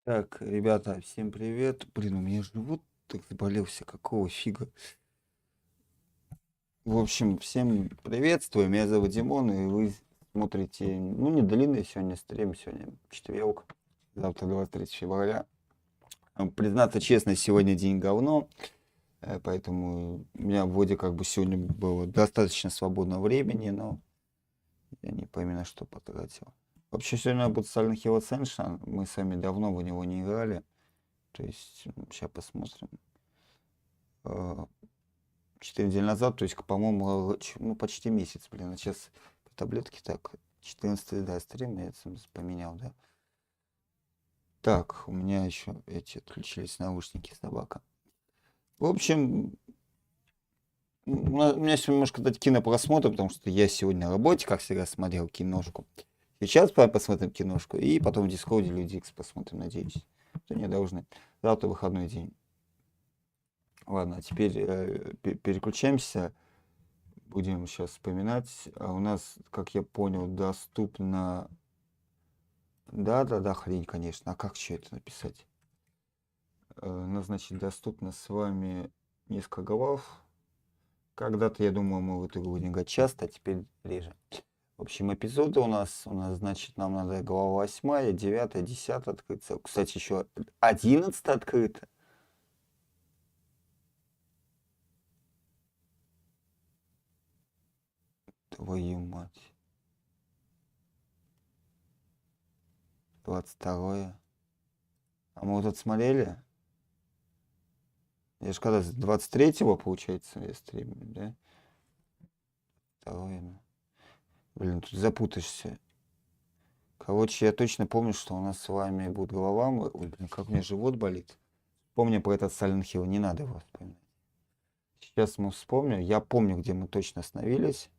Так, ребята, всем привет. Блин, у меня живот так заболелся, какого фига. В общем, всем приветствую, меня зовут Димон, и вы смотрите, ну, не длинный сегодня стрим, сегодня четверг, завтра 23 февраля. Признаться честно, сегодня день говно, поэтому у меня вроде как бы сегодня было достаточно свободного времени, но я не пойму, на что потратил. Вообще, сегодня будет Silent Hill Ascension, мы с вами давно в него не играли. То есть, сейчас посмотрим. 4 недели назад, то есть, по-моему, ну, почти месяц, блин. А сейчас по таблетке так, 14 да, стрим, я это поменял, да. Так, у меня еще эти отключились наушники, собака. В общем, у меня сегодня немножко дать кинопросмотр, потому что я сегодня на работе, как всегда, смотрел киношку. Сейчас посмотрим киношку, и потом в Дискорде Люди Икс посмотрим, надеюсь. Что не должны. Завтра выходной день. Ладно, теперь переключаемся. Будем сейчас вспоминать. У нас, как я понял, доступно... Да, хрень, конечно. А как еще это написать? У нас, значит, доступно с вами несколько глав. Когда-то, я думаю, мы в эту игру будем играть часто, а теперь реже. В общем, эпизоды у нас, значит, нам надо глава 8, 9, 10 открыться. Кстати, еще 11 открыто. Твою мать. 22. А мы вот это смотрели? Я же когда 23-го, получается, я стримлю, да? 2, ну. Блин, тут запутаешься. Короче, я точно помню, что у нас с вами будет голова. Ой, блин, как у меня живот болит. Помню про этот Silent Hill, не надо его вспоминать. Сейчас мы вспомним. Я помню, где мы точно остановились.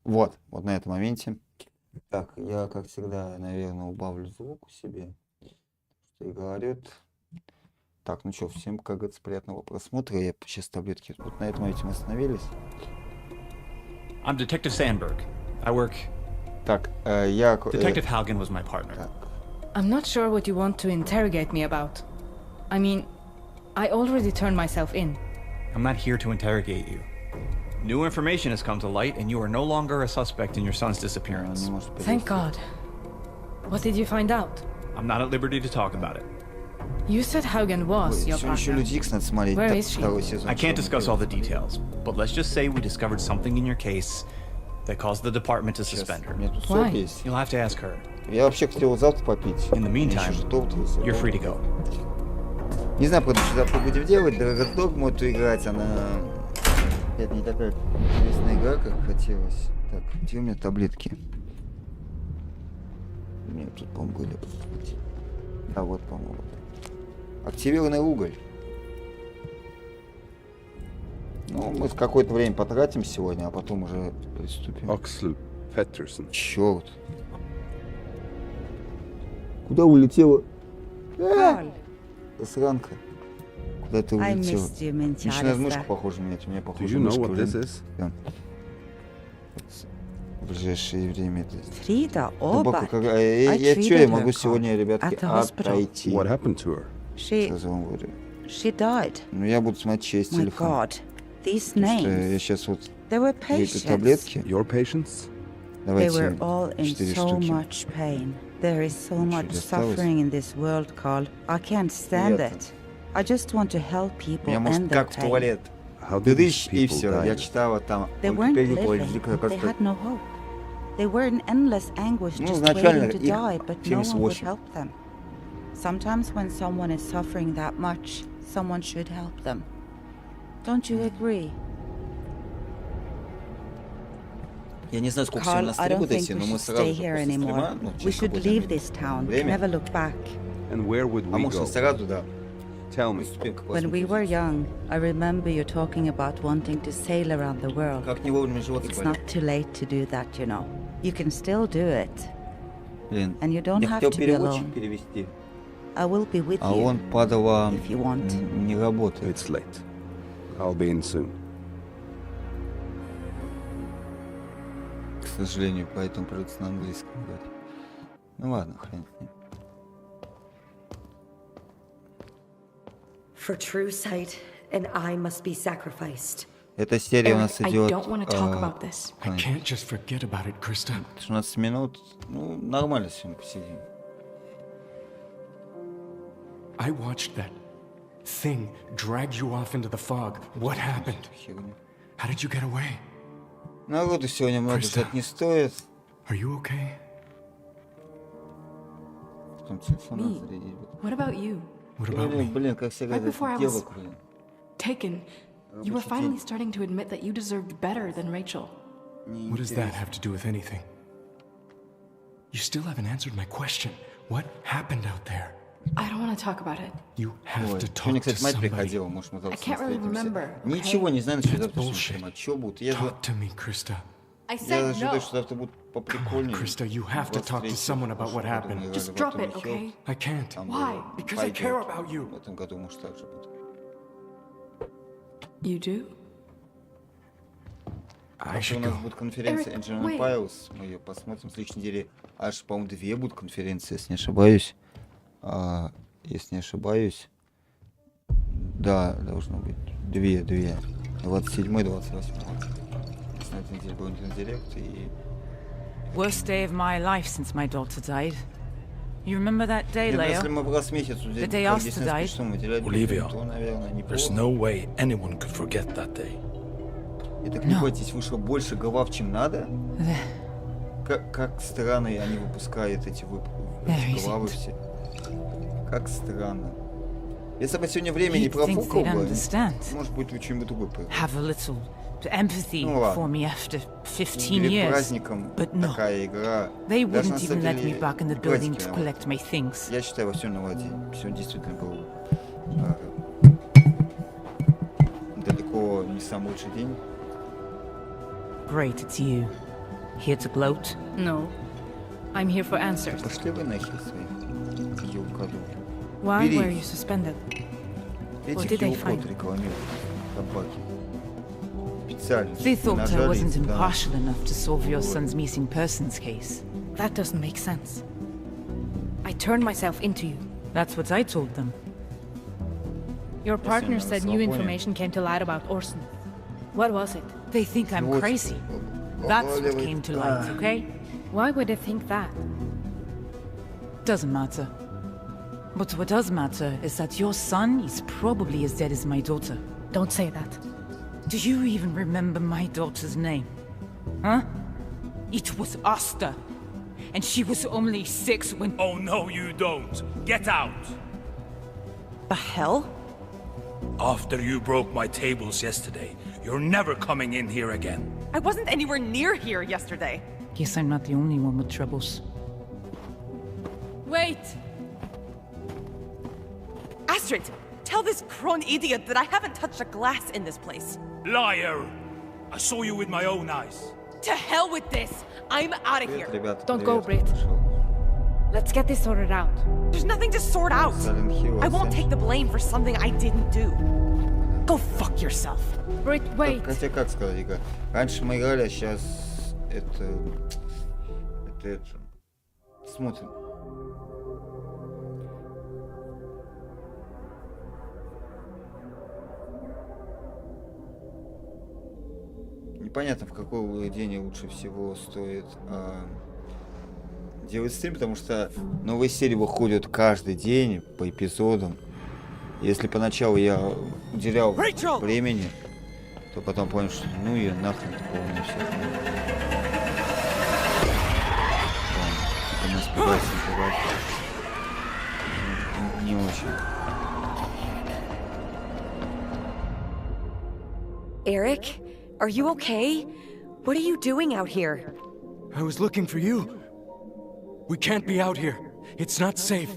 Вот на этом моменте. Так, я, как всегда, наверное, убавлю звук у себе. Что и говорят. Так, ну что, всем, как говорится, приятного просмотра. Я сейчас таблетки. Вот на этом моменте мы остановились. I'm Detective Sandberg. I work... Так, я... Detective Haugen was my partner. Так. I'm not sure what you want to interrogate me about. I mean, I already turned myself in. I'm not here to interrogate you. New information has come to light, and you are no longer a suspect in your son's disappearance. Thank God. What did you find out? I'm not at liberty to talk about it. You said Haugen was your Еще partner. Люди Икс надо смотреть. Where is she? Второй сезон. I can't discuss all the details, but let's just say we discovered something in your case that caused the department to suspend her. У меня тут Why? сок есть. You'll have to ask her. Я вообще хотел завтра попить. In the meantime, you're free to go. Не знаю, что завтра будем делать. Догму эту играть, она... Это не такая интересная игра, как хотелось. Так, где у меня таблетки? У меня тут, по-моему, были. Да, вот, по-моему. Активированный уголь. Ну, мы какое-то время потратим сегодня, а потом уже приступим. Oxley Patterson. Черт. Куда улетела? Сранка. Куда ты I улетела? missed you, Начиная мышку Minchester. похожа на это. У меня Do похоже you know мышка. what this is? Да. В ближайшее время это... Frida Глубоко, Orbach. я treated что, я her могу calm сегодня, ребятки, at the hospital. отойти. What happened to her? She Сразу вам говорю. died. Ну, я буду смотреть через My телефон. God, these Потому что я names. сейчас вот They were выпью patients. таблетки. Your patients? They Давайте were all in 4 so штуки. much pain. There is so Ничего much не осталось. suffering in this world, Carl. I can't stand Нет. it. I just want to help people Я, может, end their как в pain. туалет. How did these Дыдыщ, и people все. die? Я читала там. They он weren't теперь не living. понял, как They это. had no hope. They were in endless anguish, Ну, just изначально waiting to их die, but no one would 78. help them. Sometimes when someone is suffering that much, someone should help them. Don't you agree? Я не знаю, сколько всего Carl, нас I стрим don't будет think идти, we но мы should сразу stay же here после anymore. стрима, ну, We через should какое-то leave this town, время. never look back. And where would А we может, go? сразу, да. Tell me. Приступим к When we просмотру. were young, I remember you talking about wanting to sail around the world. Как не вовремя живот It's заболел. not too late to do that, you know. You can still do it, Блин, and you don't я have хотел to be переводчик alone. перевести, I will be with а you он, падала, if you want. не работает. It's late. I'll be in soon. сожалению, поэтому придется на английском говорить. Ну ладно, хрен с ним. For true sight, an eye must be sacrificed. Эта серия у нас Eric, I идет don't want to talk about this. I can't just forget about it, Krista. 16 минут. Ну, нормально сегодня посидим. I watched that thing drag you off into the fog. What happened? Херню. How did you get away? Народу сегодня много Криста. ждать не стоит. Are you okay? Потом телефон надо Me? зарядить. What about you? What about me? Блин, как всегда, Right before I это was- девок, блин. Taken. You were Рабочий finally день. starting to admit that you deserved better than Rachel. What does that have to do with anything? You still haven't answered my question. What happened out there? I don't want to talk about it. You have Ой, to сегодня, talk to кстати, мать somebody. приходила, может, мы I завтра can't really встретимся. remember, Ничего okay? не знаю, насчет That's завтрашнего bullshit. стрима. Чё будет? Я Talk to me, Krista. I я said ожидаю, no. что завтра будет поприкольнее. Krista, you have to talk to 23-й, someone about what потому что happened. мы играли Just в drop Atomic it, Heart. okay? I can't. Там Why? было Because I пойдёт. care about you. В этом году, может, так же будет. You do? I Завтра у should нас go. будет конференция Eric, Engine wait. Empires. Мы ее посмотрим. В следующей неделе аж, по-моему, 2 будут конференции, если не ошибаюсь. Если не ошибаюсь. Да, должно быть. 2. 27 и 28. На этой неделе был Nintendo Direct и... Worst day of my life since my daughter died. You remember that day, Если Leo? мы в раз в месяц The day after здесь died. спешим выделять, Olivia, то, наверное, There's неплохо. no way anyone could forget that day. И так не бойтесь, вышло больше глав, чем надо. Как странно они выпускают эти There главы isn't. все. Как странно. Если бы сегодня время не You'd think профукал they'd бы, understand. может быть, вы что-нибудь другое поиграли. Have a little empathy Ну ладно. for me after 15 Перед years. праздником But no, такая игра. they Даже на wouldn't самом even let me деле, back in the building праздники to на collect my things. Я считаю, во всем новодень. Сегодня действительно был далеко не самый лучший день. Great, it's you. Here to gloat? No. I'm here for answers. Пошли вы нахер свои елкодуки. Why Бери. were you suspended? What Этих did they елкод find? рекламируют. Собаки. Специально. They thought I Нажались, wasn't да. impartial enough to solve your son's missing persons case. That doesn't make sense. I turned myself into you. That's what I told them. Your partner на said new расслабоне. information came to light about Orson. What was it? They think I'm Вот. crazy. That's what came to light, okay? Why would they think that? Doesn't matter. But what does matter is that your son is probably as dead as my daughter. Don't say that. Do you even remember my daughter's name? Huh? It was Asta. And she was only 6 when... Oh no, you don't. Get out. The hell? After you broke my tables yesterday, you're never coming in here again. I wasn't anywhere near here yesterday. Guess I'm not the only one with troubles. Wait! Astrid, tell this crone idiot that I haven't touched a glass in this place. Liar! I saw you with my own eyes. To hell with this! I'm out of Привет, here. ребята, Don't go, привет, Brit. пошел. Let's get this sorted out. There's nothing to sort out. Silent Hill, I won't Ascension. take the blame for something I didn't do. Go fuck yourself. Brit, wait! Хотя, как сказать, игра. Раньше мы играли, а сейчас это... Смотрим. Непонятно, в какой день лучше всего стоит делать стрим, потому что новые серии выходят каждый день по эпизодам. Если поначалу я уделял Rachel! времени, то потом понял, что ну и нахрен такого не все. Типа нас пугать, не очень. Eric, are you okay? What are you doing out here? I was looking for you. We can't be out here. It's not safe.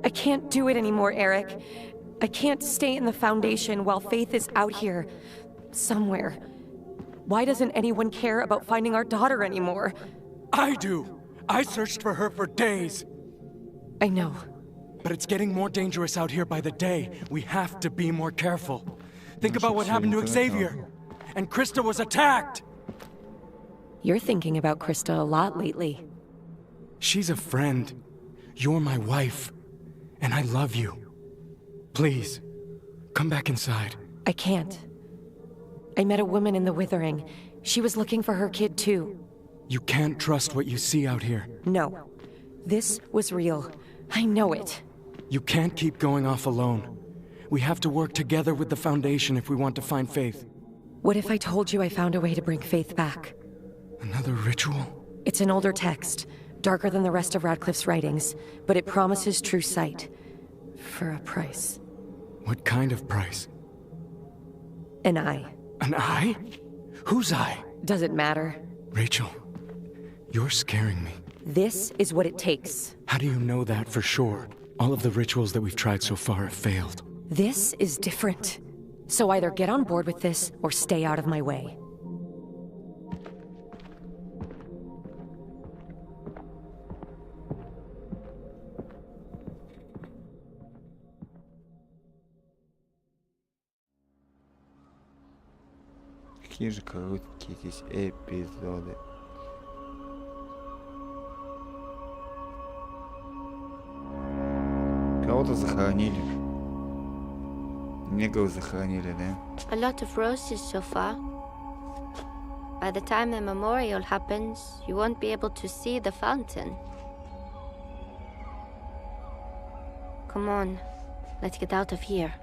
I can't do it anymore, Eric. I can't stay in the Foundation while Faith is out here. Somewhere. Why doesn't anyone care about finding our daughter anymore? I do. I searched for her for days. I know. But it's getting more dangerous out here by the day. We have to be more careful. Think about what happened to Xavier. And Krista was attacked. You're thinking about Krista a lot lately. She's a friend. You're my wife. And I love you. Please, come back inside. I can't. I met a woman in the Withering. She was looking for her kid too. You can't trust what you see out here. No. This was real. I know it. You can't keep going off alone. We have to work together with the Foundation if we want to find Faith. What if I told you I found a way to bring Faith back? Another ritual? It's an older text, darker than the rest of Radcliffe's writings, but it promises true sight. For a price. What kind of price? An eye. An eye? Whose eye? Does it matter? Rachel, you're scaring me. This is what it takes. How do you know that for sure? All of the rituals that we've tried so far have failed. This is different. So either get on board with this, or stay out of my way. Какие же короткие здесь эпизоды. Кого-то захоронили. Негров захоронили, да? A lot of roses so far. By the time the memorial happens, you won't be able to see the fountain. Come on, let's get out of here.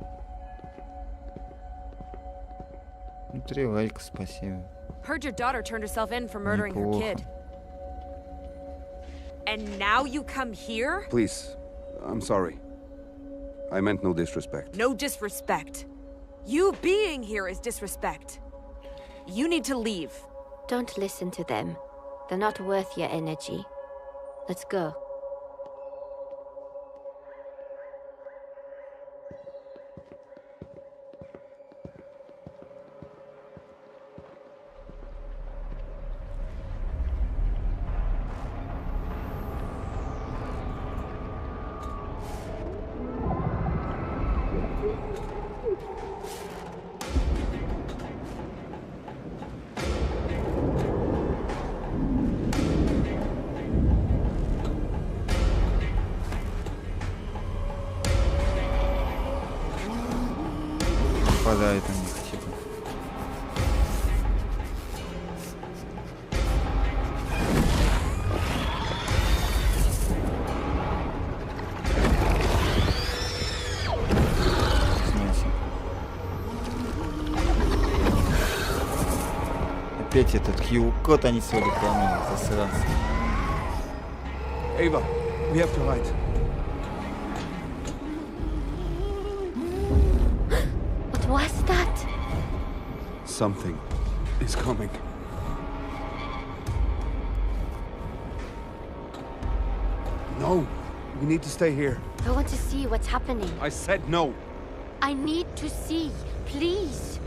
Внутри лайк, спасибо. Heard your daughter turned herself in for murdering her Неплохо. kid. And now you come here? Please, I'm sorry. I meant no disrespect. No disrespect. You being here is disrespect. You need to leave. Don't listen to them. They're not worth your energy. Let's go. Попадает на них, типа. Смысл. Опять этот Q-код они сегодня рекламируют, засранцы. Ava, we have to hide. What was that? Something is coming. No, we need to stay here. I want to see what's happening. I said no. I need to see, please.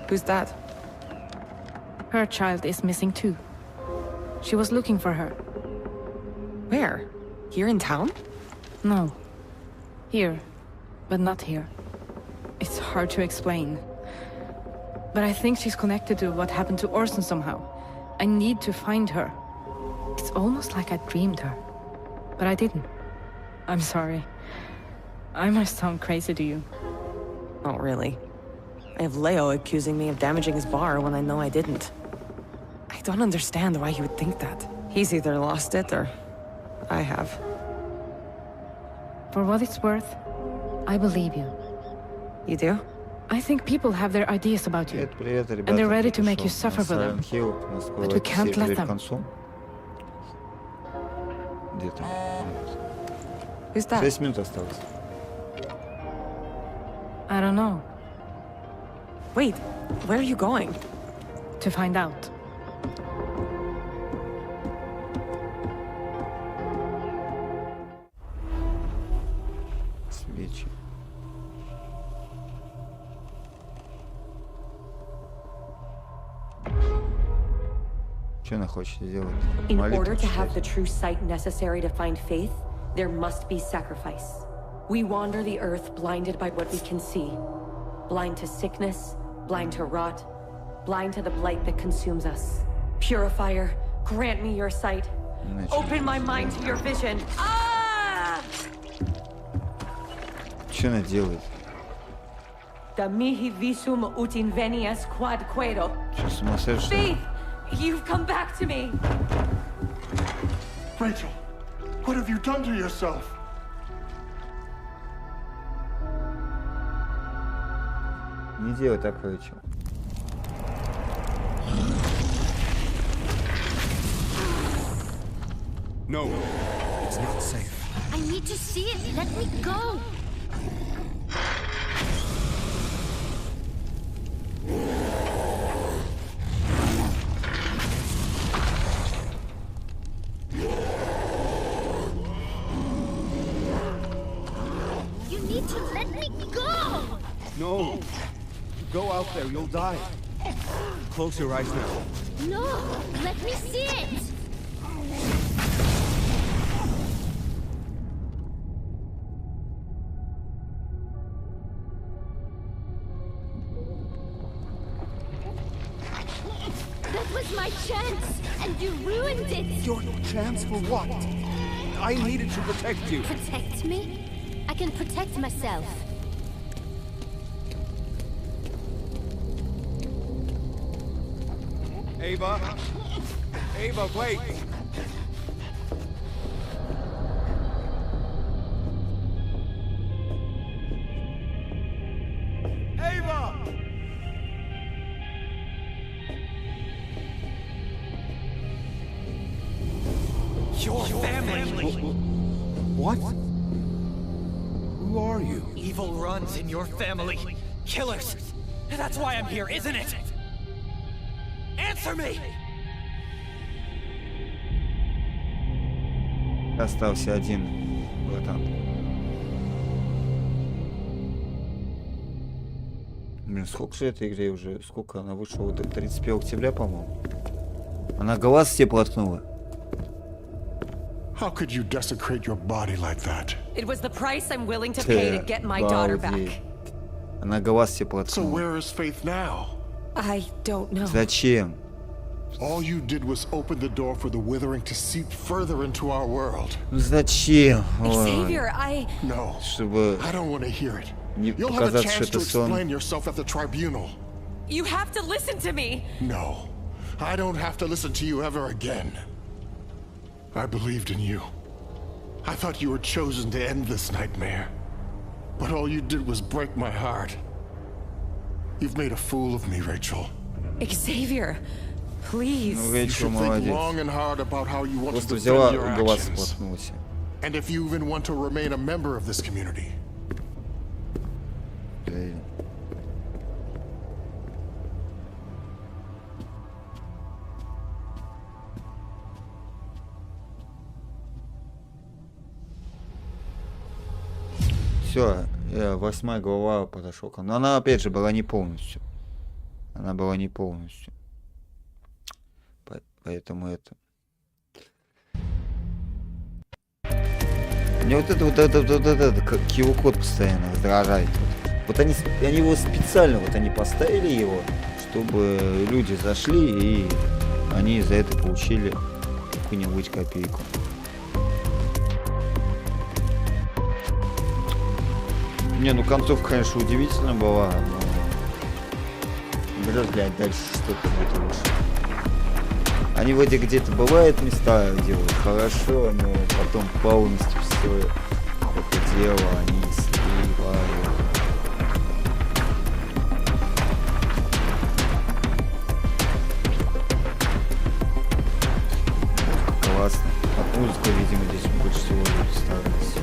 Who's that? Her child is missing too. She was looking for her. Where? Here in town? No. Here, but not here. It's hard to explain. But I think she's connected to what happened to Orson somehow. I need to find her. It's almost like I dreamed her. But I didn't. I'm sorry. I must sound crazy to you. Not really. I have Leo accusing me of damaging his bar when I know I didn't. I don't understand why he would think that. He's either lost it or I have. For what it's worth, I believe you. You do? I think people have their ideas about you. Привет, привет, ребята. And they're ready to make you Пришел suffer for на them. Silent Hill. У нас скоро But we эта can't серия let подойдет к them. концу. Где там? Who's that? 6 минут осталось. I don't know. Wait, where are you going? To find out. Что она хочет сделать? In Молитву order to have читать. the true sight necessary to find faith, there must be sacrifice. We wander the earth blinded by what we can see. Blind to sickness, blind to rot, blind to the blight that consumes us. Purifier, grant me your sight. Open my mind to your vision. Ah! Что она делает? Da mihi visum ut invenias quad quedo. Что, с ума сошла, что ли? Faith, you've come back to me. Rachel, what have you done to yourself? Не делай так, Рэйчел. No, it's not safe. I need to see it. Let me go. You need to let me go. No. Go out there, you'll die. Close your eyes now. No, let me see it. That was my chance, and you ruined it. Your chance for what? I needed to protect you. Protect me? I can protect myself. Ava! Ava, wait! Ava! Your family! What? Who are you? Evil runs in your family. Killers! That's why I'm here, isn't it? Answer me! Остался один, братан. Блин, сколько же этой игре уже? Сколько она вышла? Вот 31 октября, по-моему. Она глаз все проткнула. How could you desecrate your body like that? It was the price I'm willing to pay to get my daughter back. Она глаз все So проткнула. where is Faith now? I don't know. Зачем? All you did was open the door for the Withering to seep further into our world. Зачем? Xavier, I... No, Чтобы I don't want to hear it. не You'll have a показать, что chance to это сон. explain yourself at the tribunal. You have to listen to me. No, I don't have to listen to you ever again. I believed in you. I thought you were chosen to end this nightmare. But all you did was break my heart. You've made a fool of me, Rachel. Xavier, please. Ну, You Рэйчел should think молодец. long and hard about how you want to Просто defend взяла your глаз actions. проткнулась. And if you even want to remain a member of this community. Все, 8 глава подошел. Но она опять же была не полностью. Она была не полностью. Поэтому это. Мне вот это как QR-код постоянно раздражает. Вот они его специально, вот они поставили его, чтобы люди зашли и они за это получили какую-нибудь копейку. Не, ну концовка, конечно, удивительно была, но... Блядь, дальше что-то будет лучше. Они вроде где-то бывают места делают хорошо, но потом полностью все это дело они сливают. Классно. От музыку, видимо, здесь больше всего люди старались.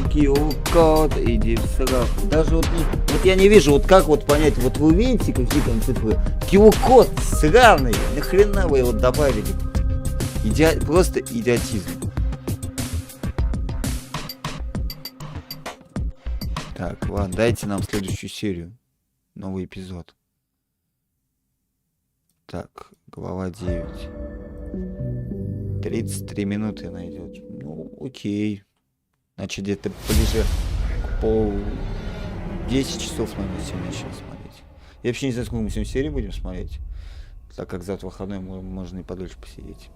QR-код, иди в сраку. Даже вот я не вижу, вот как вот понять, вот вы увидите какие там цифры. QR-код сраный, нахрена вы его добавили? Просто идиотизм. Так, ладно, дайте нам следующую серию. Новый эпизод. Так, глава 9. 33 минуты найдет. Ну, окей. Значит, где-то ближе к 10 часов, наверное, сегодня начали смотреть. Я вообще не знаю, сколько мы сегодня серий будем смотреть. Так как завтра выходной, можно и подольше посидеть.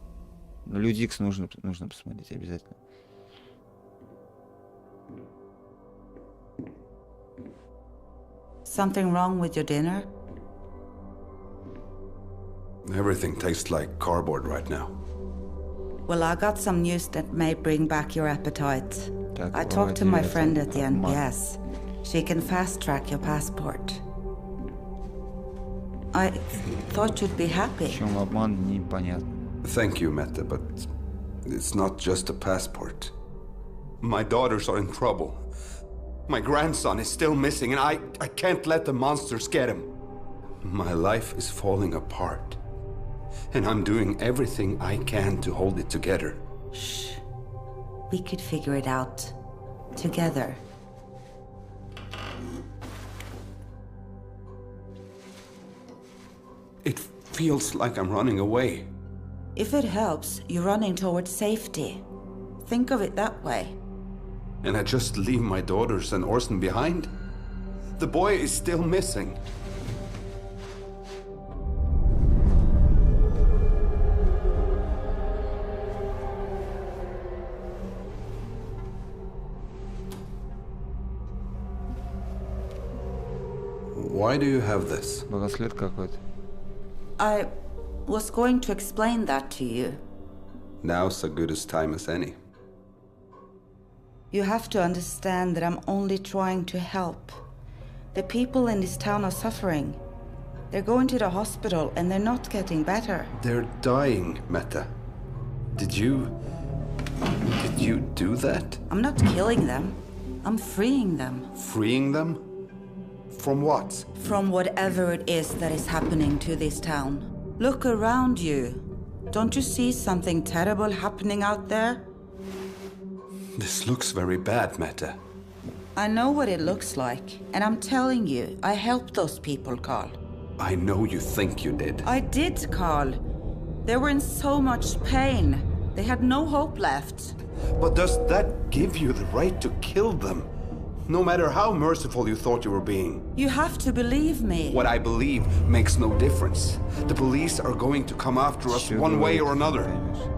Но Люди Икс нужно посмотреть обязательно. Something wrong with your dinner? Everything tastes like cardboard right now. Well, I got some news that may bring back your appetite. I talked to my friend at the NPS. She can fast-track your passport. I thought you'd be happy. Thank you, Mette, but it's not just a passport. My daughters are in trouble. My grandson is still missing, and I can't let the monsters get him. My life is falling apart, and I'm doing everything I can to hold it together. Shh. We could figure it out together. It feels like I'm running away. If it helps, you're running towards safety. Think of it that way. And I just leave my daughters and Orson behind? The boy is still missing. Why do you have this? Браслет какой-то. I was going to explain that to you. Now's as good a time as any. You have to understand that I'm only trying to help. The people in this town are suffering. They're going to the hospital and they're not getting better. They're dying, Mette. Did you do that? I'm not killing them. I'm freeing them. Freeing them? From what? From whatever it is that is happening to this town. Look around you. Don't you see something terrible happening out there? This looks very bad, Mette. I know what it looks like, and I'm telling you, I helped those people, Carl. I know you think you did. I did, Carl. They were in so much pain. They had no hope left. But does that give you the right to kill them? No matter how merciful you thought you were being. You have to believe me. What I believe makes no difference. The police are going to come after us one way or another.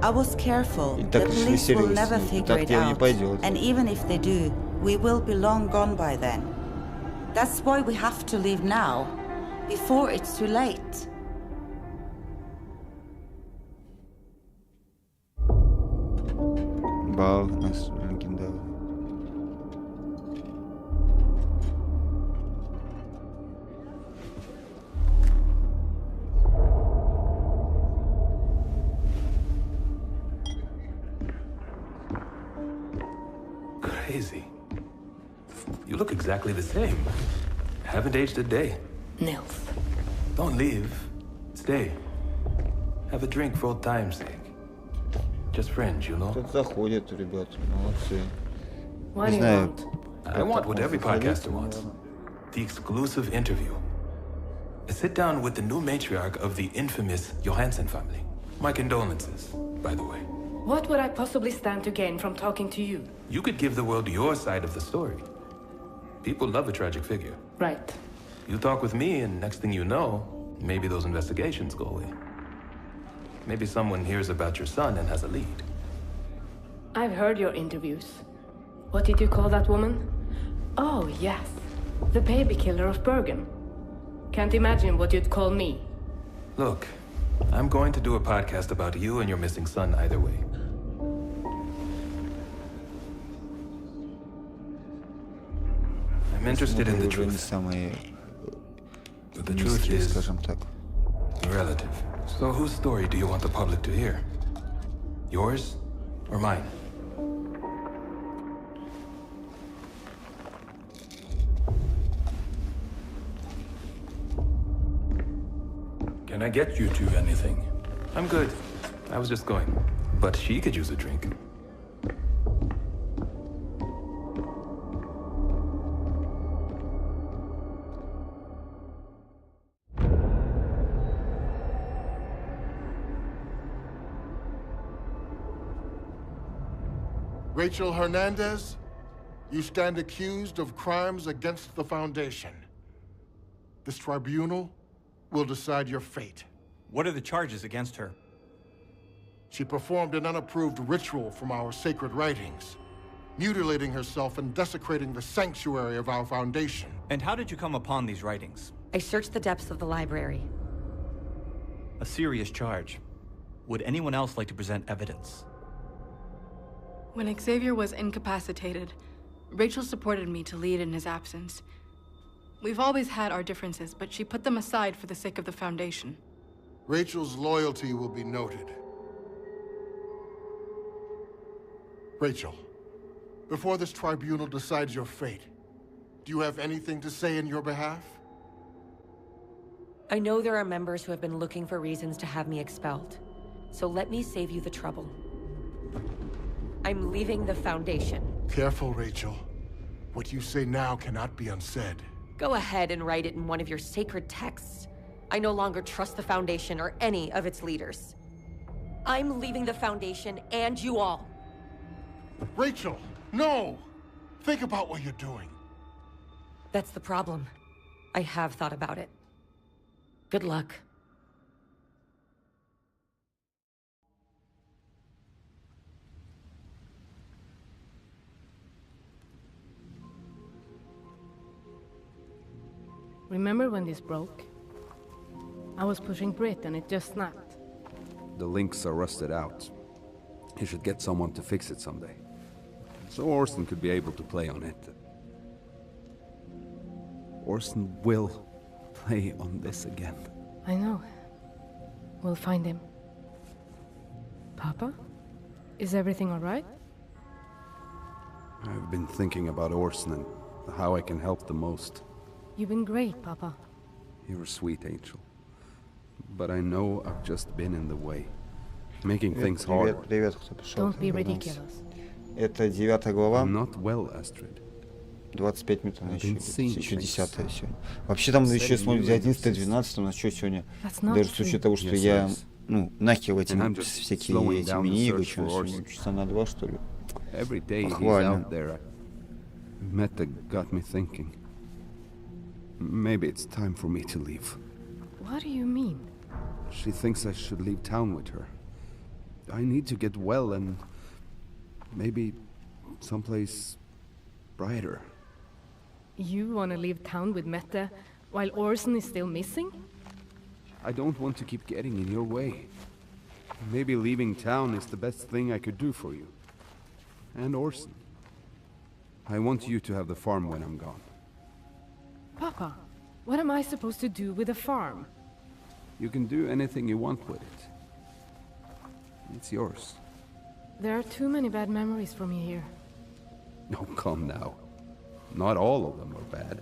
I was careful. The police will never figure it out. And even if they do, we will be long gone by then. That's why we have to leave now, before it's too late. Бал нас легендарный. Crazy. You look exactly the same. Haven't aged a day. Nils. Don't leave. Stay. Have a drink for old time's sake. Just friends, you know? Тут заходят, ребят, молодцы. What do you want? I want what every podcaster wants. The exclusive interview. A sit-down with the new matriarch of the infamous Johansson family. My condolences, by the way. What would I possibly stand to gain from talking to you? You could give the world your side of the story. People love a tragic figure. Right. You talk with me, and next thing you know, maybe those investigations go away. Maybe someone hears about your son and has a lead. I've heard your interviews. What did you call that woman? Oh, yes. The baby killer of Bergen. Can't imagine what you'd call me. Look, I'm going to do a podcast about you and your missing son either way. I'm interested in the truth. But the truth is relative. So whose story do you want the public to hear? Yours or mine? I get you two anything? I'm good. I was just going. But she could use a drink. Rachel Hernandez, you stand accused of crimes against the Foundation. This tribunal will decide your fate. What are the charges against her? She performed an unapproved ritual from our sacred writings, mutilating herself and desecrating the sanctuary of our Foundation. And how did you come upon these writings? I searched the depths of the library. A serious charge. Would anyone else like to present evidence? When Xavier was incapacitated, Rachel supported me to lead in his absence. We've always had our differences, but she put them aside for the sake of the Foundation. Rachel's loyalty will be noted. Rachel, before this tribunal decides your fate, do you have anything to say in your behalf? I know there are members who have been looking for reasons to have me expelled, so let me save you the trouble. I'm leaving the Foundation. Careful, Rachel. What you say now cannot be unsaid. Go ahead and write it in one of your sacred texts. I no longer trust the Foundation or any of its leaders. I'm leaving the Foundation and you all. Rachel, no! Think about what you're doing. That's the problem. I have thought about it. Good luck. Remember when this broke? I was pushing Brit and it just snapped. The links are rusted out. You should get someone to fix it someday. So Orson could be able to play on it. Orson will play on this again. I know. We'll find him. Papa? Is everything alright? I've been thinking about Orson and how I can help the most. You've been great, Papa. You're a sweet angel. But I know I've just been in the way. Making things hard. Привет, кто пришел. Don't be ridiculous. Это 9 глава. I'm not well, Astrid. 25 минут, еще 10 сегодня. Вообще там еще смотрите 11, 12, у нас что сегодня? Даже с учетом того, что я, нахер эти всякие эти мини-игры, часа на 2, что ли? Похвально. Meta got me thinking. Maybe it's time for me to leave. What do you mean? She thinks I should leave town with her. I need to get well and maybe someplace brighter. You want to leave town with Meta while Orson is still missing? I don't want to keep getting in your way. Maybe leaving town is the best thing I could do for you. And Orson. I want you to have the farm when I'm gone. Papa, what am I supposed to do with a farm? You can do anything you want with it. It's yours. There are too many bad memories from you here. Oh, come now. Not all of them are bad.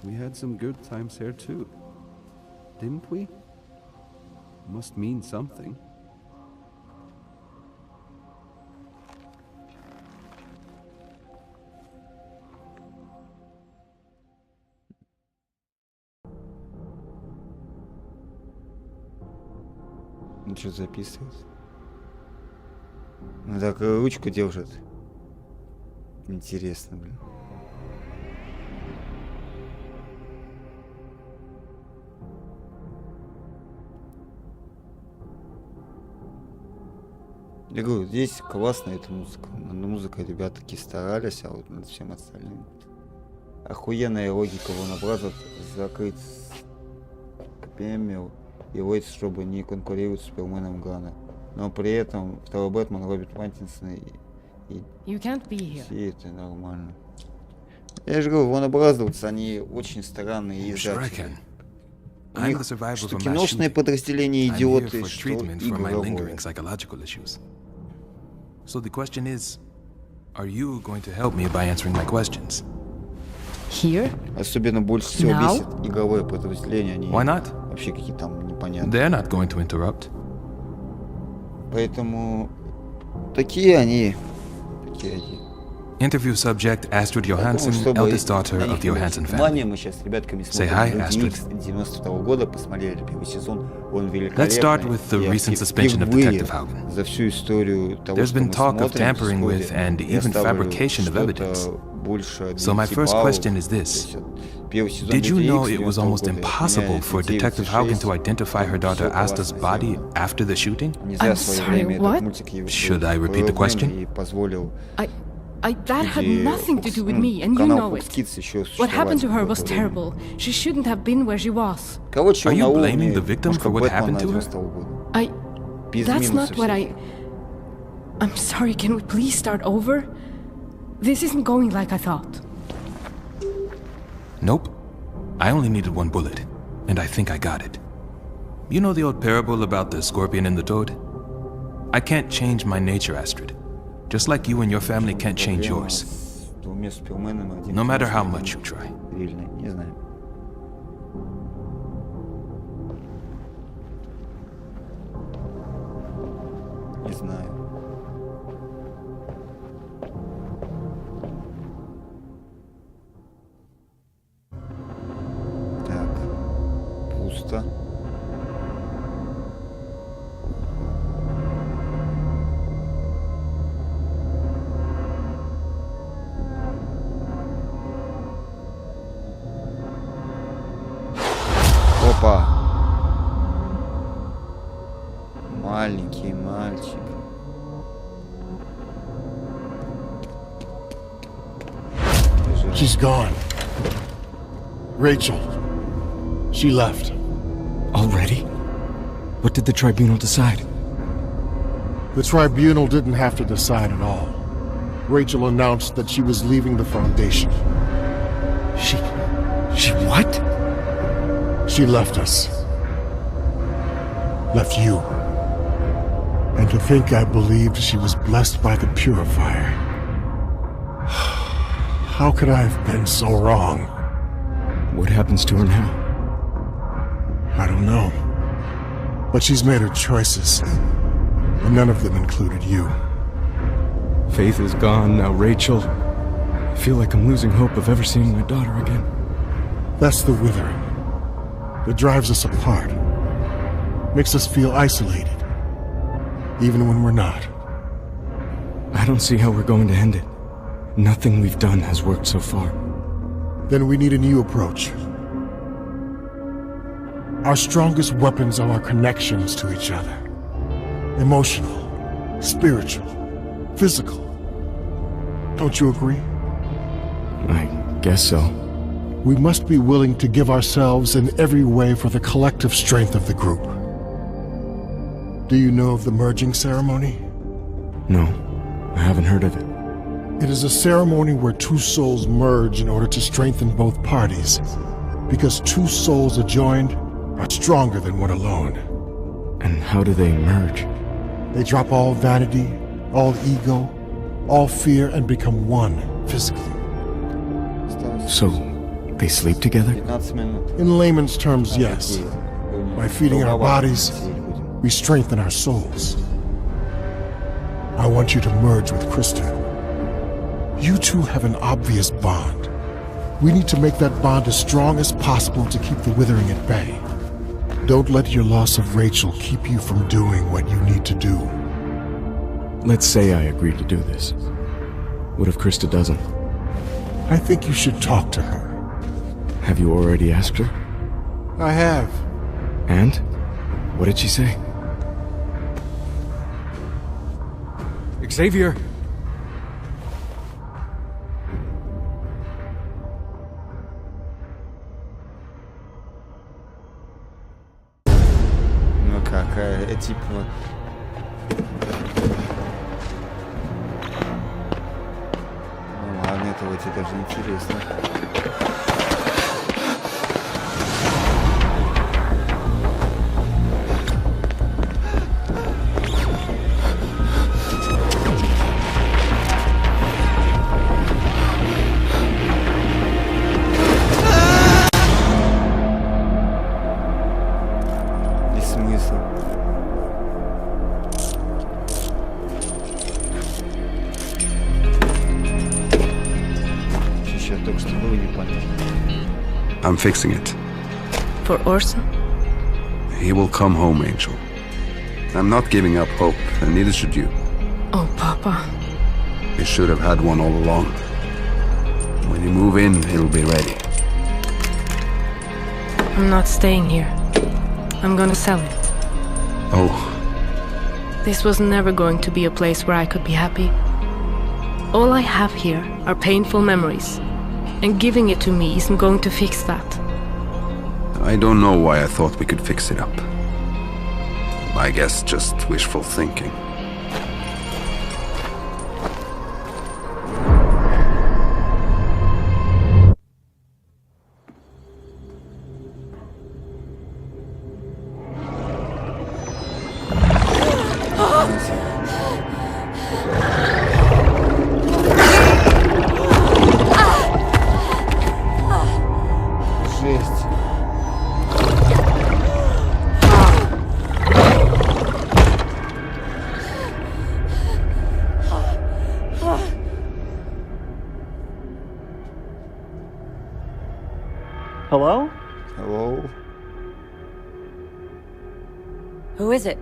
We had some good times here too. Didn't we? Must mean something. Он что записывает? Ну так ручку держит. Интересно, блин. Я говорю, здесь классная эта музыка. Над музыкой ребята таки старались, а вот над всем остальным. Охуенная логика Warner закрыть копиями и Уэйтс, чтобы не конкурировать с Суперменом Гана. Но при этом второй Бэтмен, Роберт Паттинсон и все это нормально. Я же говорю, Warner они очень странные издатели. У них что киношное подразделение идиоты, что игровое. So the question is, are you going to help me by answering my questions? Here? Особенно больше всего бесит игровое подразделение. Они вообще какие-то там непонятные. They're not going to interrupt. Поэтому такие они. Interview subject Astrid Johansson, eldest daughter of the Johansson family. Мы сейчас с ребятками Say hi, Astrid. 92 года, посмотрели первый сезон. Он великолепный. Let's start with the recent suspension of Detective Haugen. За всю историю того, There's что been мы talk of смотрим, tampering with and even fabrication of evidence. So my first question is this. Did you know it was almost impossible for Detective Haugen to identify her daughter Asta's body after the shooting? I'm sorry, what? Should I repeat the question? That had nothing to do with me, and you know it. What happened to her was terrible. She shouldn't have been where she was. Are you blaming the victim for what happened to her? That's not what I'm sorry, can we please start over? This isn't going like I thought. Nope. I only needed one bullet, and I think I got it. You know the old parable about the scorpion and the toad? I can't change my nature, Astrid. Just like you and your family can't change yours. No matter how much you try. Не знаю. Так. Пусто. Опа. Маленький мальчик. She's gone. Rachel. She left. Already? What did the tribunal decide? The tribunal didn't have to decide at all. Rachel announced that she was leaving the Foundation. She what? She left us. Left you. And to think I believed she was blessed by the Purifier. How could I have been so wrong? What happens to her now? I don't know. But she's made her choices. And none of them included you. Faith is gone, now Rachel. I feel like I'm losing hope of ever seeing my daughter again. That's the withering. It drives us apart. Makes us feel isolated. Even when we're not. I don't see how we're going to end it. Nothing we've done has worked so far. Then we need a new approach. Our strongest weapons are our connections to each other. Emotional, spiritual, physical. Don't you agree? I guess so. We must be willing to give ourselves in every way for the collective strength of the group. Do you know of the merging ceremony? No, I haven't heard of it. It is a ceremony where two souls merge in order to strengthen both parties. Because two souls adjoined are stronger than one alone. And how do they merge? They drop all vanity, all ego, all fear, and become one physically. So, they sleep together? In layman's terms, yes. By feeding our bodies, we strengthen our souls. I want you to merge with Krista. You two have an obvious bond. We need to make that bond as strong as possible to keep the withering at bay. Don't let your loss of Rachel keep you from doing what you need to do. Let's say I agree to do this. What if Krista doesn't? I think you should talk to her. Have you already asked her? I have. And? What did she say? Xavier! Ну какая, типа... Ну ладно, это вот и даже интересно. только что было непонятно. I'm fixing it. For Orson? He will come home, Angel. I'm not giving up hope, and neither should you. Oh, Papa. You should have had one all along. When you move in, it'll be ready. I'm not staying here. I'm gonna sell it. Oh. This was never going to be a place where I could be happy. All I have here are painful memories, and giving it to me isn't going to fix that. I don't know why I thought we could fix it up. I guess just wishful thinking. Hello? Hello? Who is it?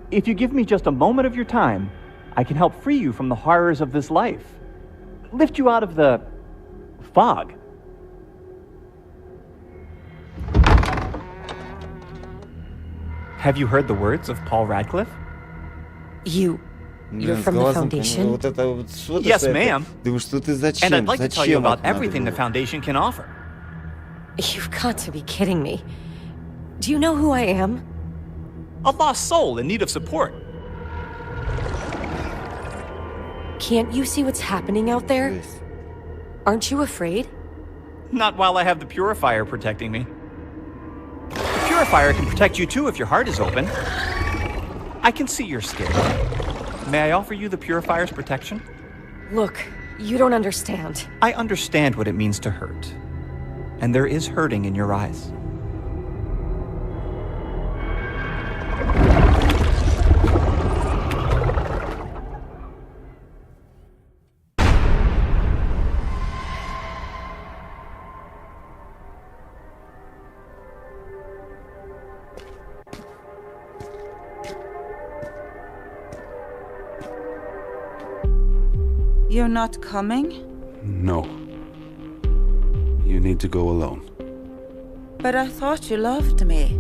If you give me just a moment of your time, I can help free you from the horrors of this life. Lift you out of the fog. Have you heard the words of Paul Radcliffe? You're from the Foundation? Yes, ma'am. And I'd like to tell you about everything the Foundation can offer. You've got to be kidding me. Do you know who I am? A lost soul in need of support. Can't you see what's happening out there? Aren't you afraid? Not while I have the Purifier protecting me. The Purifier can protect you too if your heart is open. I can see you're scared. May I offer you the Purifier's protection? Look, you don't understand. I understand what it means to hurt. And there is hurting in your eyes. You're not coming? No. You need to go alone. But I thought you loved me.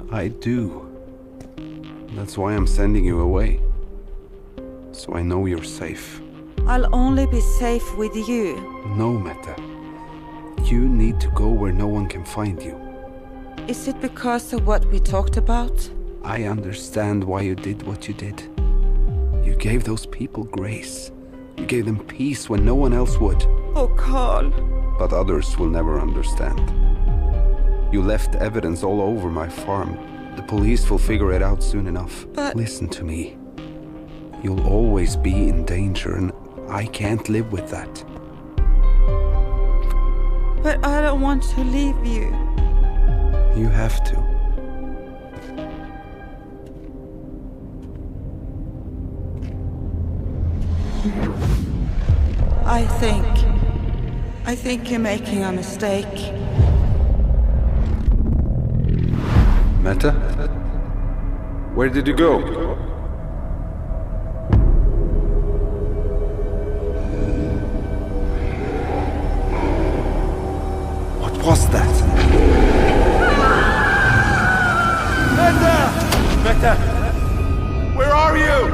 I do. That's why I'm sending you away. So I know you're safe. I'll only be safe with you. No, Meta. You need to go where no one can find you. Is it because of what we talked about? I understand why you did what you did. You gave those people grace. You gave them peace when no one else would. Oh, Carl. But others will never understand. You left evidence all over my farm. The police will figure it out soon enough. But... Listen to me. You'll always be in danger, and I can't live with that. But I don't want to leave you. You have to. I think you're making a mistake. Meta? Where did you go? What was that? Meta! Meta! Where are you?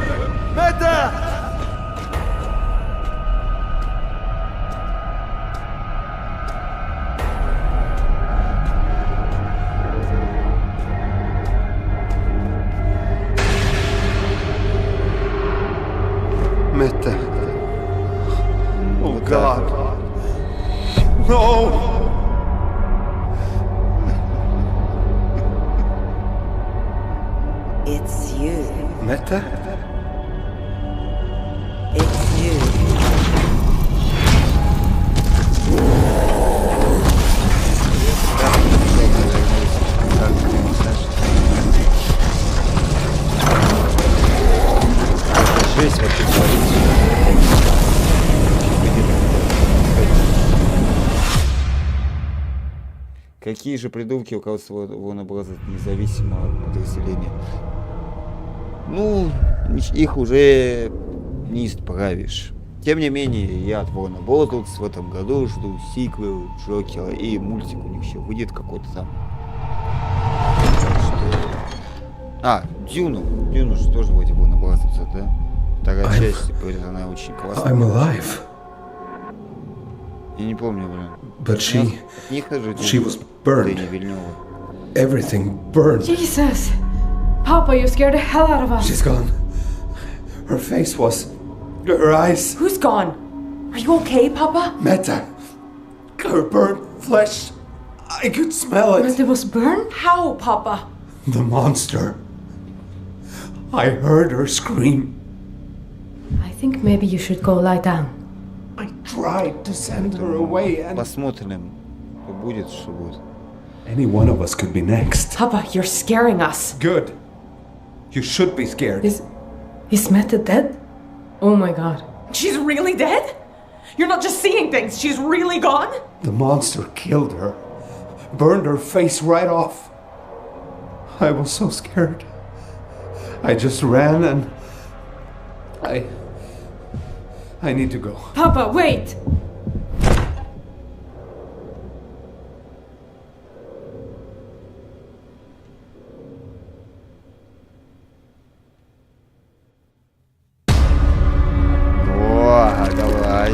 Meta! Meta. Oh God. No! It's you. Meta? It's you. Жесть вообще творится. Какие же придурки руководство Warner Bros. Независимого подразделения? Ну, их уже не исправишь. Тем не менее, я от Warner Bros. В этом году жду сиквел Джокера, и мультик у них еще выйдет какой-то там. Дюну же тоже вроде Warner Bros. Да? Вторая часть, она очень классная. I'm alive. Я не помню, блин. But she was burned. Everything burned. Jesus! Papa, you scared the hell out of us. She's gone. Her face was... Her eyes... Who's gone? Are you okay, Papa? Meta. Her burnt flesh. I could smell it. Meta was burned? How, Papa? The monster. I heard her scream. I think maybe you should go lie down. I tried to send her away and... Посмотрим, что будет, что будет. Any one of us could be next. Papa, you're scaring us. Good. You should be scared. Is Meta dead? Oh my god. She's really dead? You're not just seeing things, she's really gone? The monster killed her. Burned her face right off. I was so scared. I just ran and... I need to go. Papa, wait! Давай.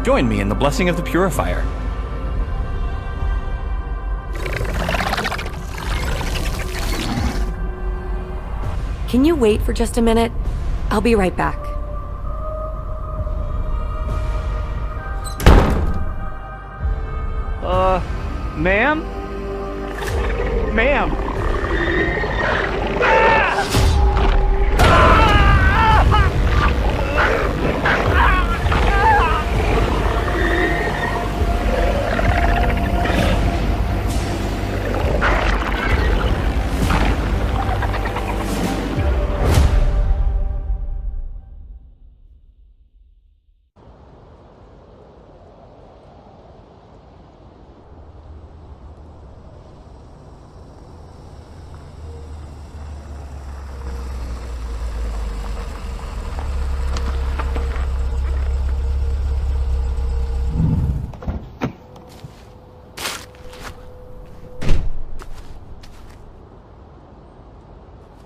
Join me in the blessing of the purifier. Can you wait for just a minute? I'll be right back. Ma'am? Ma'am?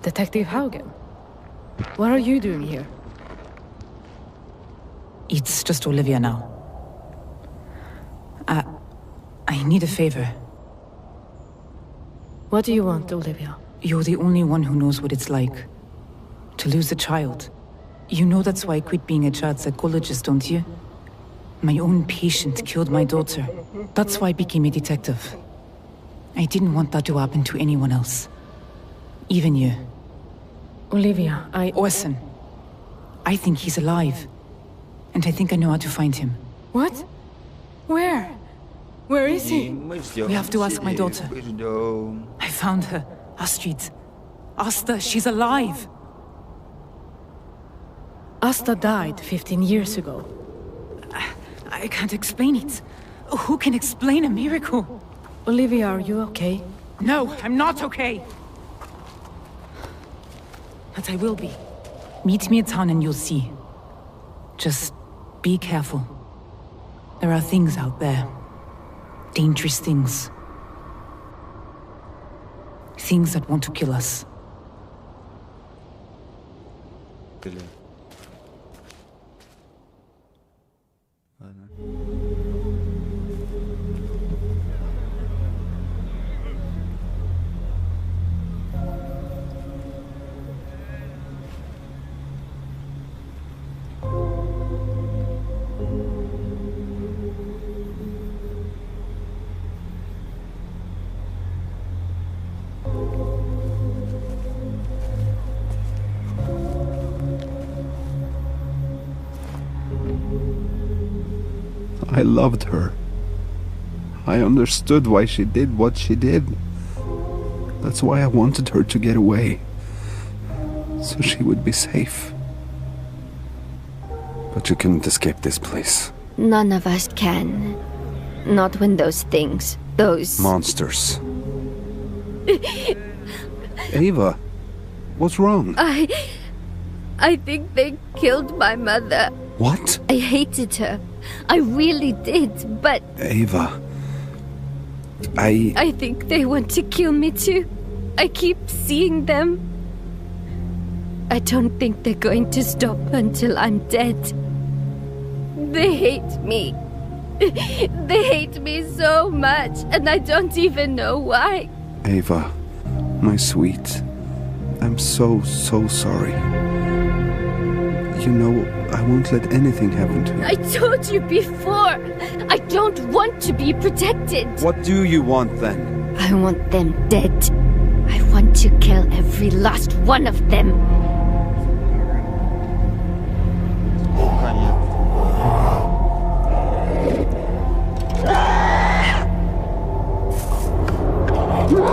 Detective Haugen, what are you doing here? It's just Olivia now. I need a favor. What do you want, Olivia? You're the only one who knows what it's like to lose a child. You know that's why I quit being a child psychologist, don't you? My own patient killed my daughter. That's why I became a detective. I didn't want that to happen to anyone else. Even you. Olivia, Orson. I think he's alive. And I think I know how to find him. What? Where? Where is he? We have to ask my daughter. I found her. Astrid. Asta, she's alive. Asta died 15 years ago. I can't explain it. Who can explain a miracle? Olivia, are you okay? No, I'm not okay. But I will be. Meet me at town and you'll see. Just be careful. There are things out there. Dangerous things. Things that want to kill us. I loved her. I understood why she did what she did. That's why I wanted her to get away. So she would be safe. But you couldn't escape this place. None of us can. Not when those things, those... monsters. Ava, what's wrong? I think they killed my mother. What? I hated her. I really did, but... Ava... I think they want to kill me too. I keep seeing them. I don't think they're going to stop until I'm dead. They hate me. They hate me so much, and I don't even know why. Ava, my sweet, I'm so sorry. You know, I won't let anything happen to you. I told you before, I don't want to be protected. What do you want then? I want them dead. I want to kill every last one of them.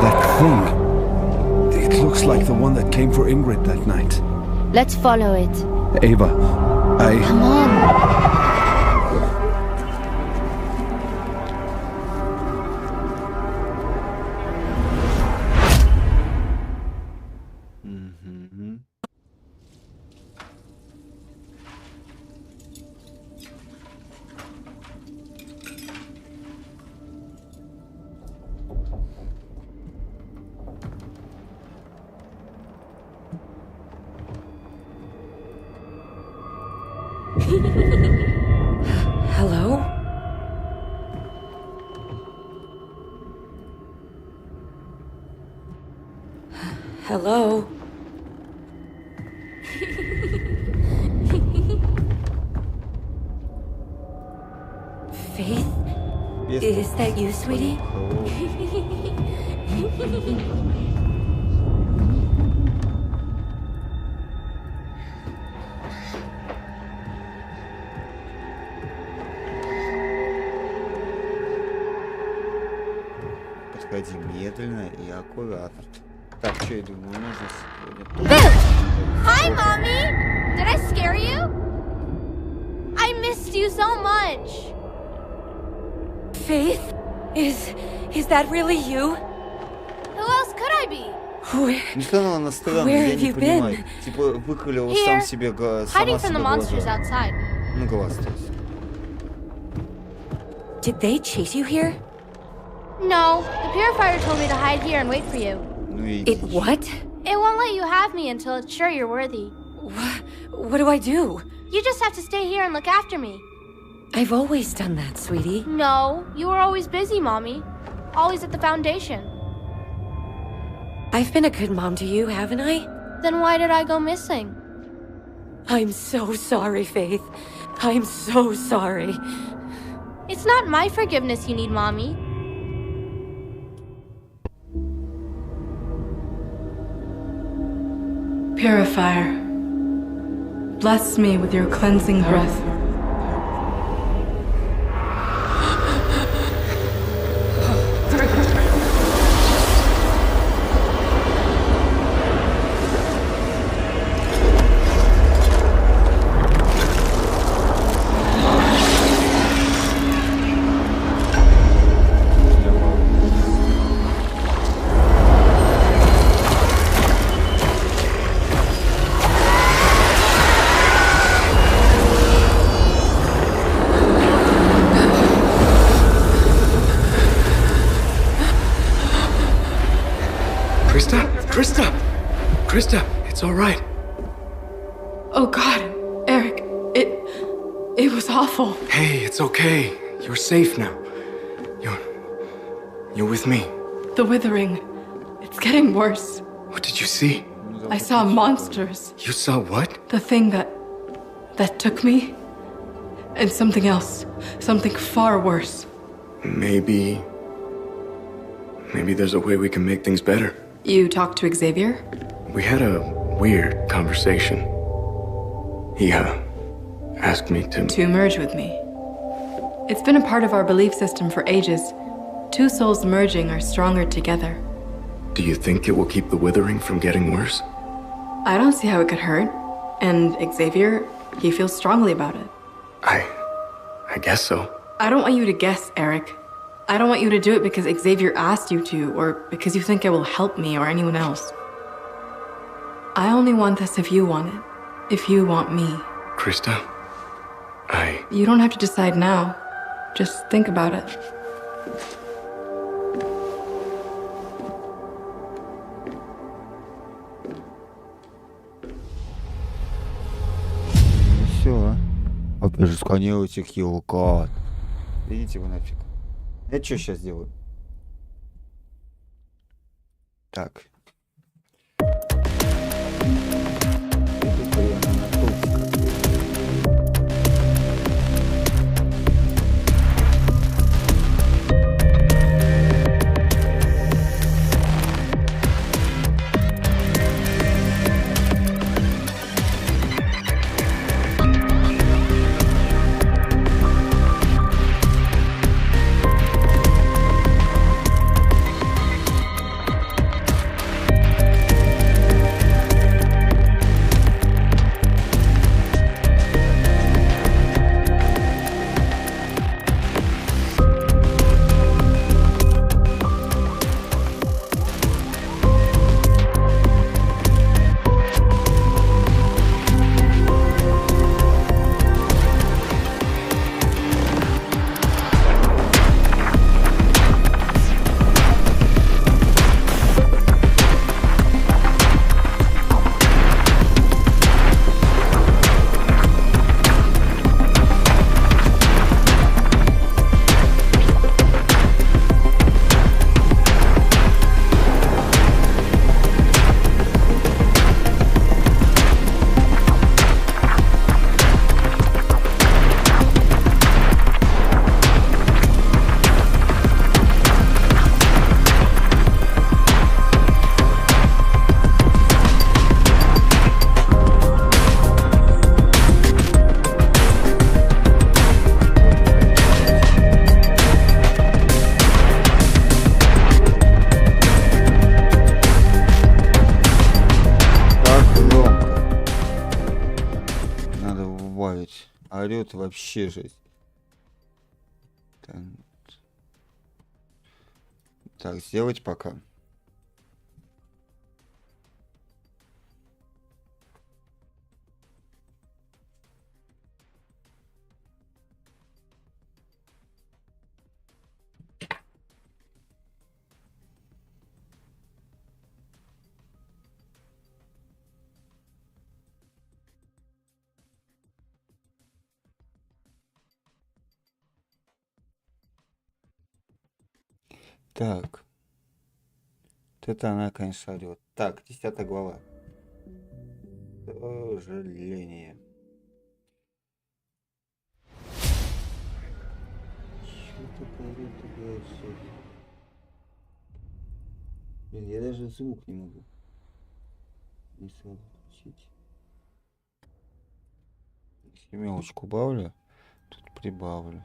That thing. It looks like the one that came for Ingrid that night. Let's follow it. Ava, Come on. Hello? Hello? Faith? Is that you, sweetie? Подходи медленно и аккуратно. Так, что я думаю, нужно сегодня... Hi, Mommy! Did I scare you? I missed you so much. Faith? Is that really you? Who else could I be? Несмотря на странное, я не понимаю. Типа, выколил сам себе Hiding from the monsters outside. Ну, глаз, то есть. Did they chase you here? No, the purifier told me to hide here and wait for you. It what? It won't let you have me until it's sure you're worthy. What do I do? You just have to stay here and look after me. I've always done that, sweetie. No, you were always busy, Mommy. Always at the Foundation. I've been a good mom to you, haven't I? Then why did I go missing? I'm so sorry, Faith. I'm so sorry. It's not my forgiveness you need, Mommy. Purifier, bless me with your cleansing breath. Krista, it's all right. Oh God, Eric, it was awful. Hey, it's okay. You're safe now. You're with me. The withering, it's getting worse. What did you see? I saw monsters. You saw what? The thing that took me, and something else, something far worse. Maybe there's a way we can make things better. You talked to Xavier? We had a weird conversation. He, asked me to merge with me. It's been a part of our belief system for ages. Two souls merging are stronger together. Do you think it will keep the withering from getting worse? I don't see how it could hurt. And Xavier, he feels strongly about it. I guess so. I don't want you to guess, Eric. I don't want you to do it because Xavier asked you to, or because you think it will help me or anyone else. I only want this if you want it. If you want me. Krista, You don't have to decide now. Just think about it. Все. Опять же сканируйте QR-код. Видите вы нафиг. Я что сейчас делаю? Так. Орёт вообще жесть. Так, сделать пока. Так. Вот это она, конечно, орёт. Так, 10 глава. Сожаление. Что-то орёт, блин, я даже звук не могу. Не сразу включить. Если мелочку убавлю, тут прибавлю.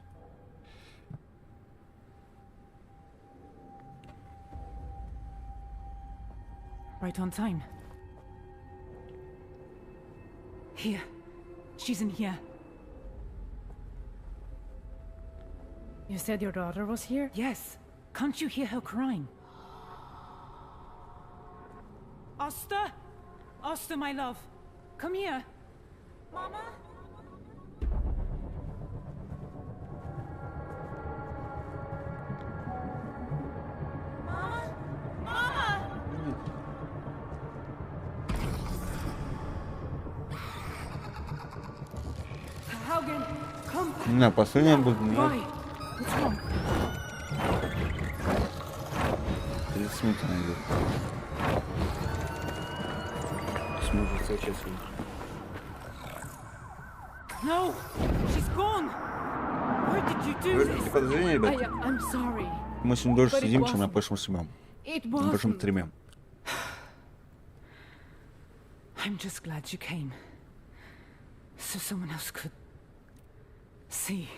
Right on time. Here. She's in here. You said your daughter was here? Yes. Can't you hear her crying? Asta? Asta, my love. Come here. Mama? На последнее будет. Смутно идет. Сможет сейчас. No, she's gone. Where did you do this? Подозрение, ребят. I'm sorry. Мы с ним дольше сидим, чем на прошлом стриме. На прошлом стриме. I'm just glad you came. So someone else could see.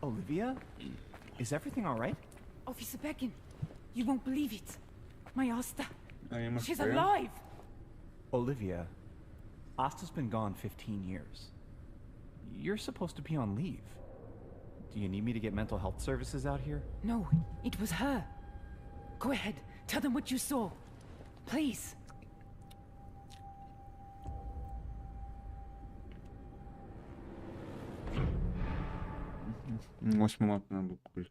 Olivia? Is everything all right? Officer Becken, You won't believe it. My Asta. She's afraid. alive. Olivia, Asta's been gone 15 years. You're supposed to be on leave. Do you need me to get mental health services out here? No, it was her. Go ahead. Tell them what you saw. Please. надо куль.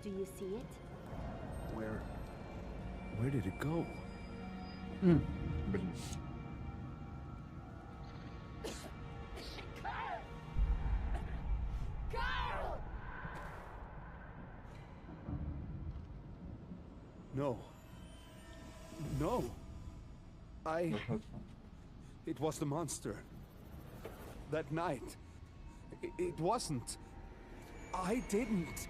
Do you see it? Where did it go? Блин. No. No. It was the monster. That night. It wasn't. I didn't.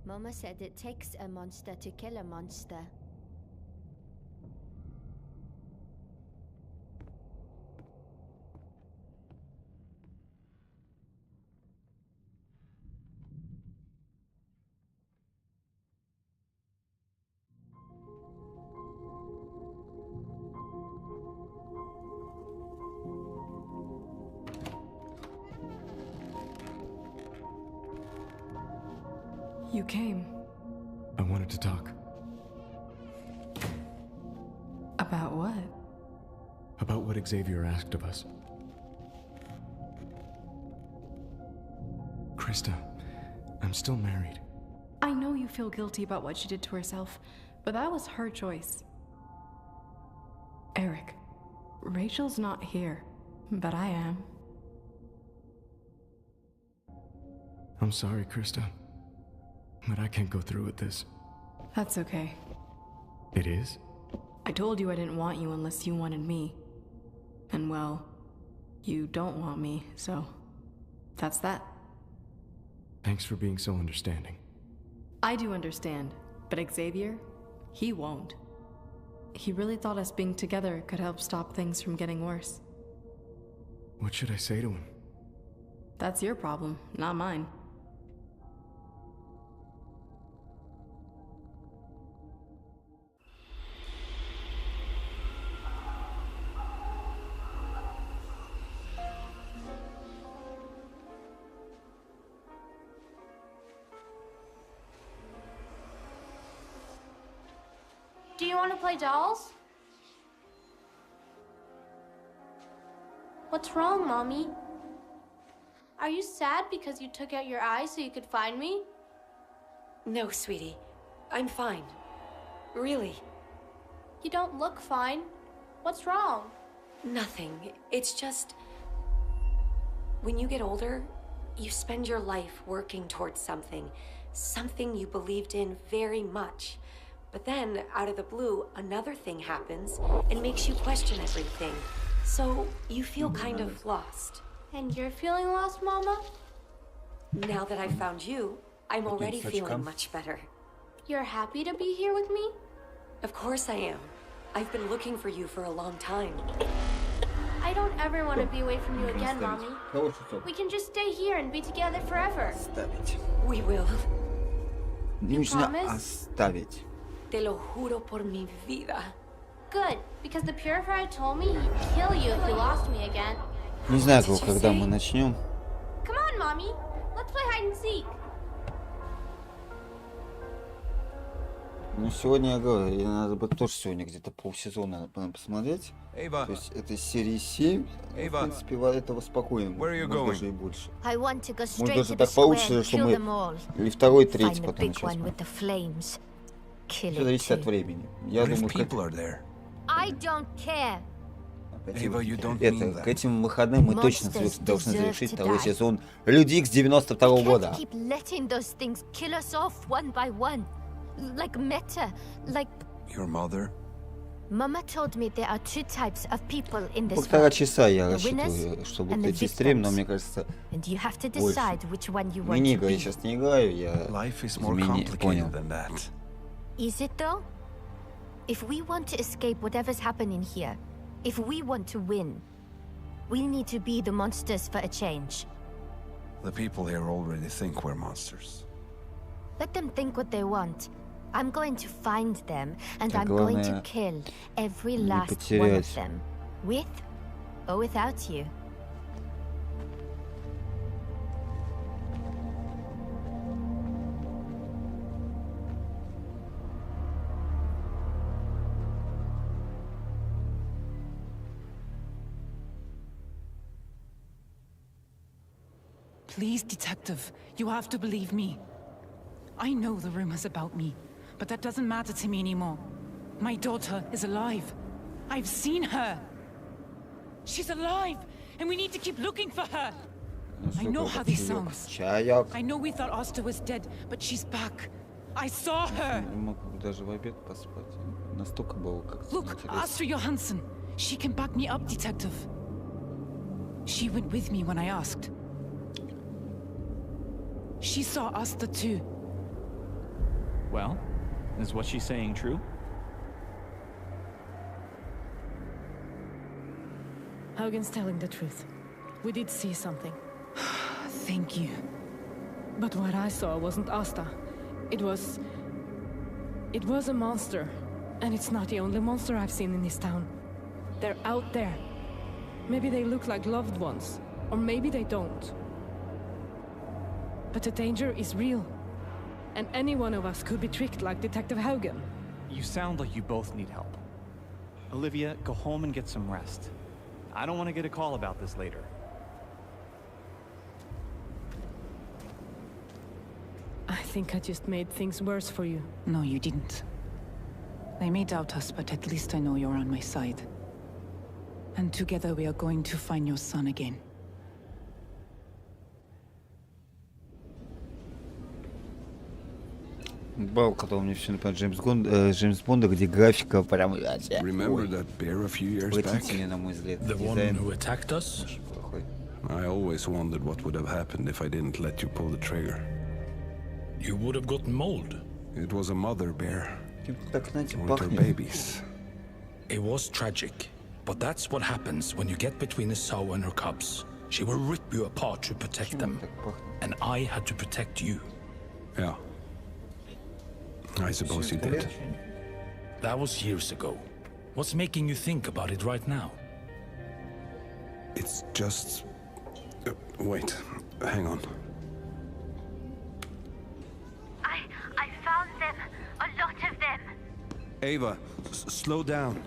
Mama said it takes a monster to kill a monster. You came. I wanted to talk. About what? About what Xavier asked of us. Krista, I'm still married. I know you feel guilty about what she did to herself, but that was her choice. Eric, Rachel's not here, but I am. I'm sorry, Krista, but I can't go through with this. That's okay. It is? I told you I didn't want you unless you wanted me. And well, you don't want me, so that's that. Thanks for being so understanding. I do understand, but Xavier, he won't. He really thought us being together could help stop things from getting worse. What should I say to him? That's your problem, not mine. Do you want to play dolls? What's wrong, Mommy? Are you sad because you took out your eye so you could find me? No, sweetie. I'm fine. Really. You don't look fine. What's wrong? Nothing. It's just... when you get older, you spend your life working towards something. Something you believed in very much. But then, out of the blue, another thing happens and makes you question everything. So, you feel kind of lost. And you're feeling lost, Mama? Now that I've found you, I'm already feeling much better. You're happy to be here with me? Of course I am. I've been looking for you for a long time. I don't ever want to be away from you again, Mommy. We can just stay here and be together forever. We will. Нужно оставить. Te lo juro por mi vida. Good, because the Purifier told me he'd kill you if you lost me again. Не знаю, когда мы начнем. Come on, Mommy. Let's play hide and seek. Ну, сегодня я говорю, надо бы тоже сегодня где-то полсезона посмотреть. То есть это серии 7. В принципе, этого спокойно. Может, даже и больше. Может, даже так получится, что мы или второй, третий потом начнем. Все зависит от времени. Я думаю, к этим выходным мы точно должны завершить второй сезон Люди Икс 92-го года. Like Meta, like... Your mother? Mama told me there are two types of people in this world. Полтора часа я рассчитываю, чтобы найти стрим, но мне кажется, больше. Мини-игры я сейчас не играю, я понял. Is it though? If we want to escape whatever's happening here, if we want to win, we need to be the monsters for a change. The people here already think we're monsters. Let them think what they want. I'm going to find them, and I'm going to kill every last one of them, with or without you. Please, Detective, you have to believe me. I know the rumors about me, but that doesn't matter to me anymore. My daughter is alive. I've seen her. She's alive, and we need to keep looking for her. I know how this sounds. I know we thought Asta was dead, but she's back. I saw her. Look, Asta Johansson. She can back me up, Detective. She went with me when I asked. She saw Asta too. Well, is what she's saying true? Haugen's telling the truth. We did see something. Thank you. But what I saw wasn't Asta. It was a monster. And it's not the only monster I've seen in this town. They're out there. Maybe they look like loved ones. Or maybe they don't. But the danger is real. And any one of us could be tricked like Detective Haugen. You sound like you both need help. Olivia, go home and get some rest. I don't want to get a call about this later. I think I just made things worse for you. No, you didn't. They may doubt us, but at least I know you're on my side. And together we are going to find your son again. Бал, который мне все напоминает Джеймс Бонда, где графика прям отвратительная, на мой взгляд. The one who attacked us? I always wondered what would have happened if I didn't let you pull the trigger. You would have gotten mauled. It was a mother bear. With her babies. It was tragic, but that's what happens when you get between a sow and her cubs. She will rip you apart to protect them, and I had to protect you. Yeah. I suppose you did. That was years ago. What's making you think about it right now? It's just... wait, hang on. I found them. A lot of them. Ava, slow down.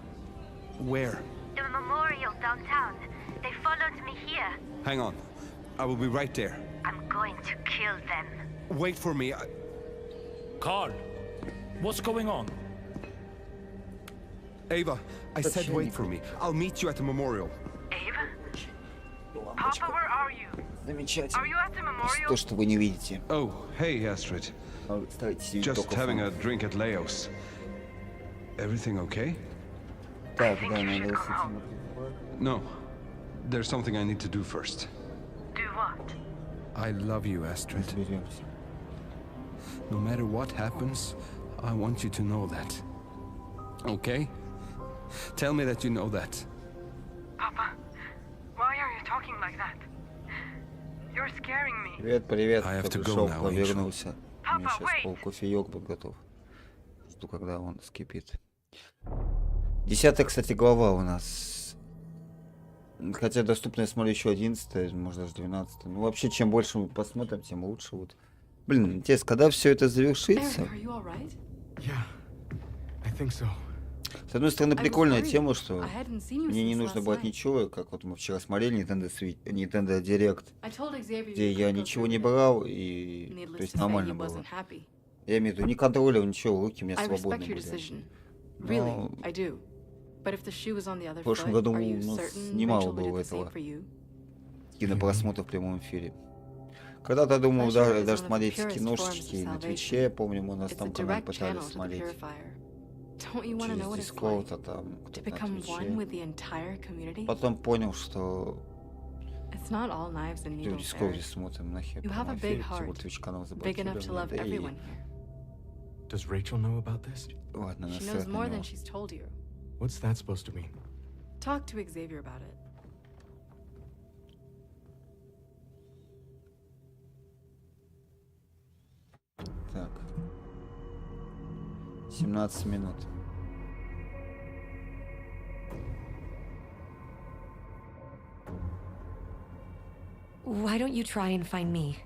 Where? The memorial downtown. They followed me here. Hang on. I will be right there. I'm going to kill them. Wait for me. Carl, what's going on? Ava, I said wait for me. I'll meet you at the memorial. Ava? Papa, where are you? Замечательно. Are you at the memorial? То, что вы не видите. Oh, hey, Astrid. Just having a drink at Leo's. Everything okay? Так, да, надо... No. There's something I need to do first. Do what? I love you, Astrid. No matter what happens, I want you to know that. Okay? Tell me that you know that. Papa, Привет, привет. Пришел, повернулся. У меня сейчас кофеек будет готов. Жду, когда он скипит. 10-я, кстати, глава у нас. Хотя доступно, я смотрю, еще 11-я, может даже 12-я. Ну, вообще, чем больше мы посмотрим, тем лучше будет. Блин, интересно, когда все это завершится? С одной стороны, прикольная тема, что мне не нужно брать ничего, как вот мы вчера смотрели Nintendo Direct, где я ничего не брал, и то есть нормально было. Я имею в виду, не контролил ничего, руки у меня свободные были. Но в прошлом году у нас немало было этого кинопросмотра в прямом эфире. Когда-то думал даже смотреть киношечки на Твиче, помню, мы на том канале пытались смотреть. Через Дискорд, а там кто-то на Твиче. Потом понял, что в Дискорде смотрим нахер прямой эфир, тем Твич канал заблокирован, да и... Ладно, насрать на него. What's that supposed to mean? Talk to Xavier about it. Так. 17 минут. Why don't you try and find me?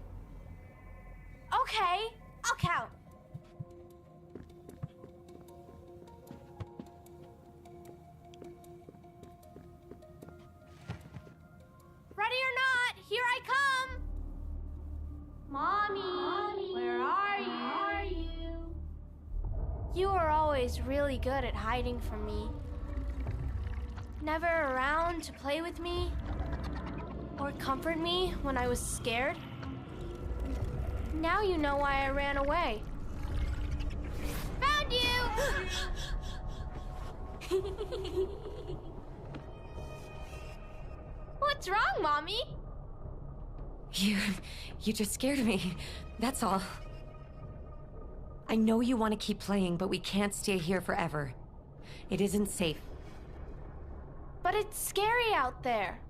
Okay, I'll count. Ready or not, here I come! Mommy, where are you? You were always really good at hiding from me. Never around to play with me or comfort me when I was scared. Now you know why I ran away. Found you! What's wrong, Mommy? You just scared me. That's all. I know you want to keep playing, but we can't stay here forever. It isn't safe. But it's scary out there.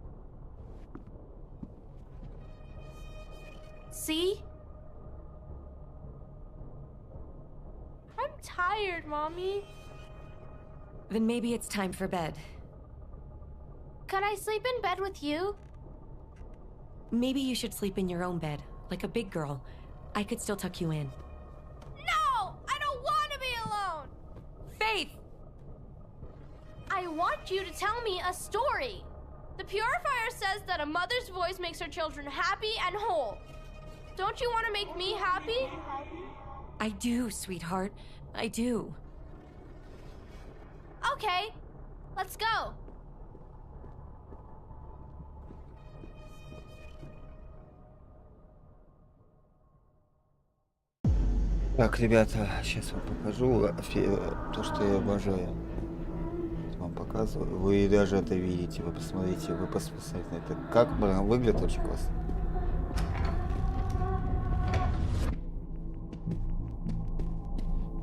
See? I'm tired, Mommy. Then maybe it's time for bed. Could I sleep in bed with you? Maybe you should sleep in your own bed, like a big girl. I could still tuck you in. No! I don't want to be alone! Faith! I want you to tell me a story. The Purifier says that a mother's voice makes her children happy and whole. Don't you want to make me happy? I do, sweetheart. I do. Okay, let's go. Так, ребята, сейчас вам покажу то, что я обожаю. Вам показываю. Вы даже это видите, вы посмотрите, вы посмотрите на это. Как выглядит очень классно.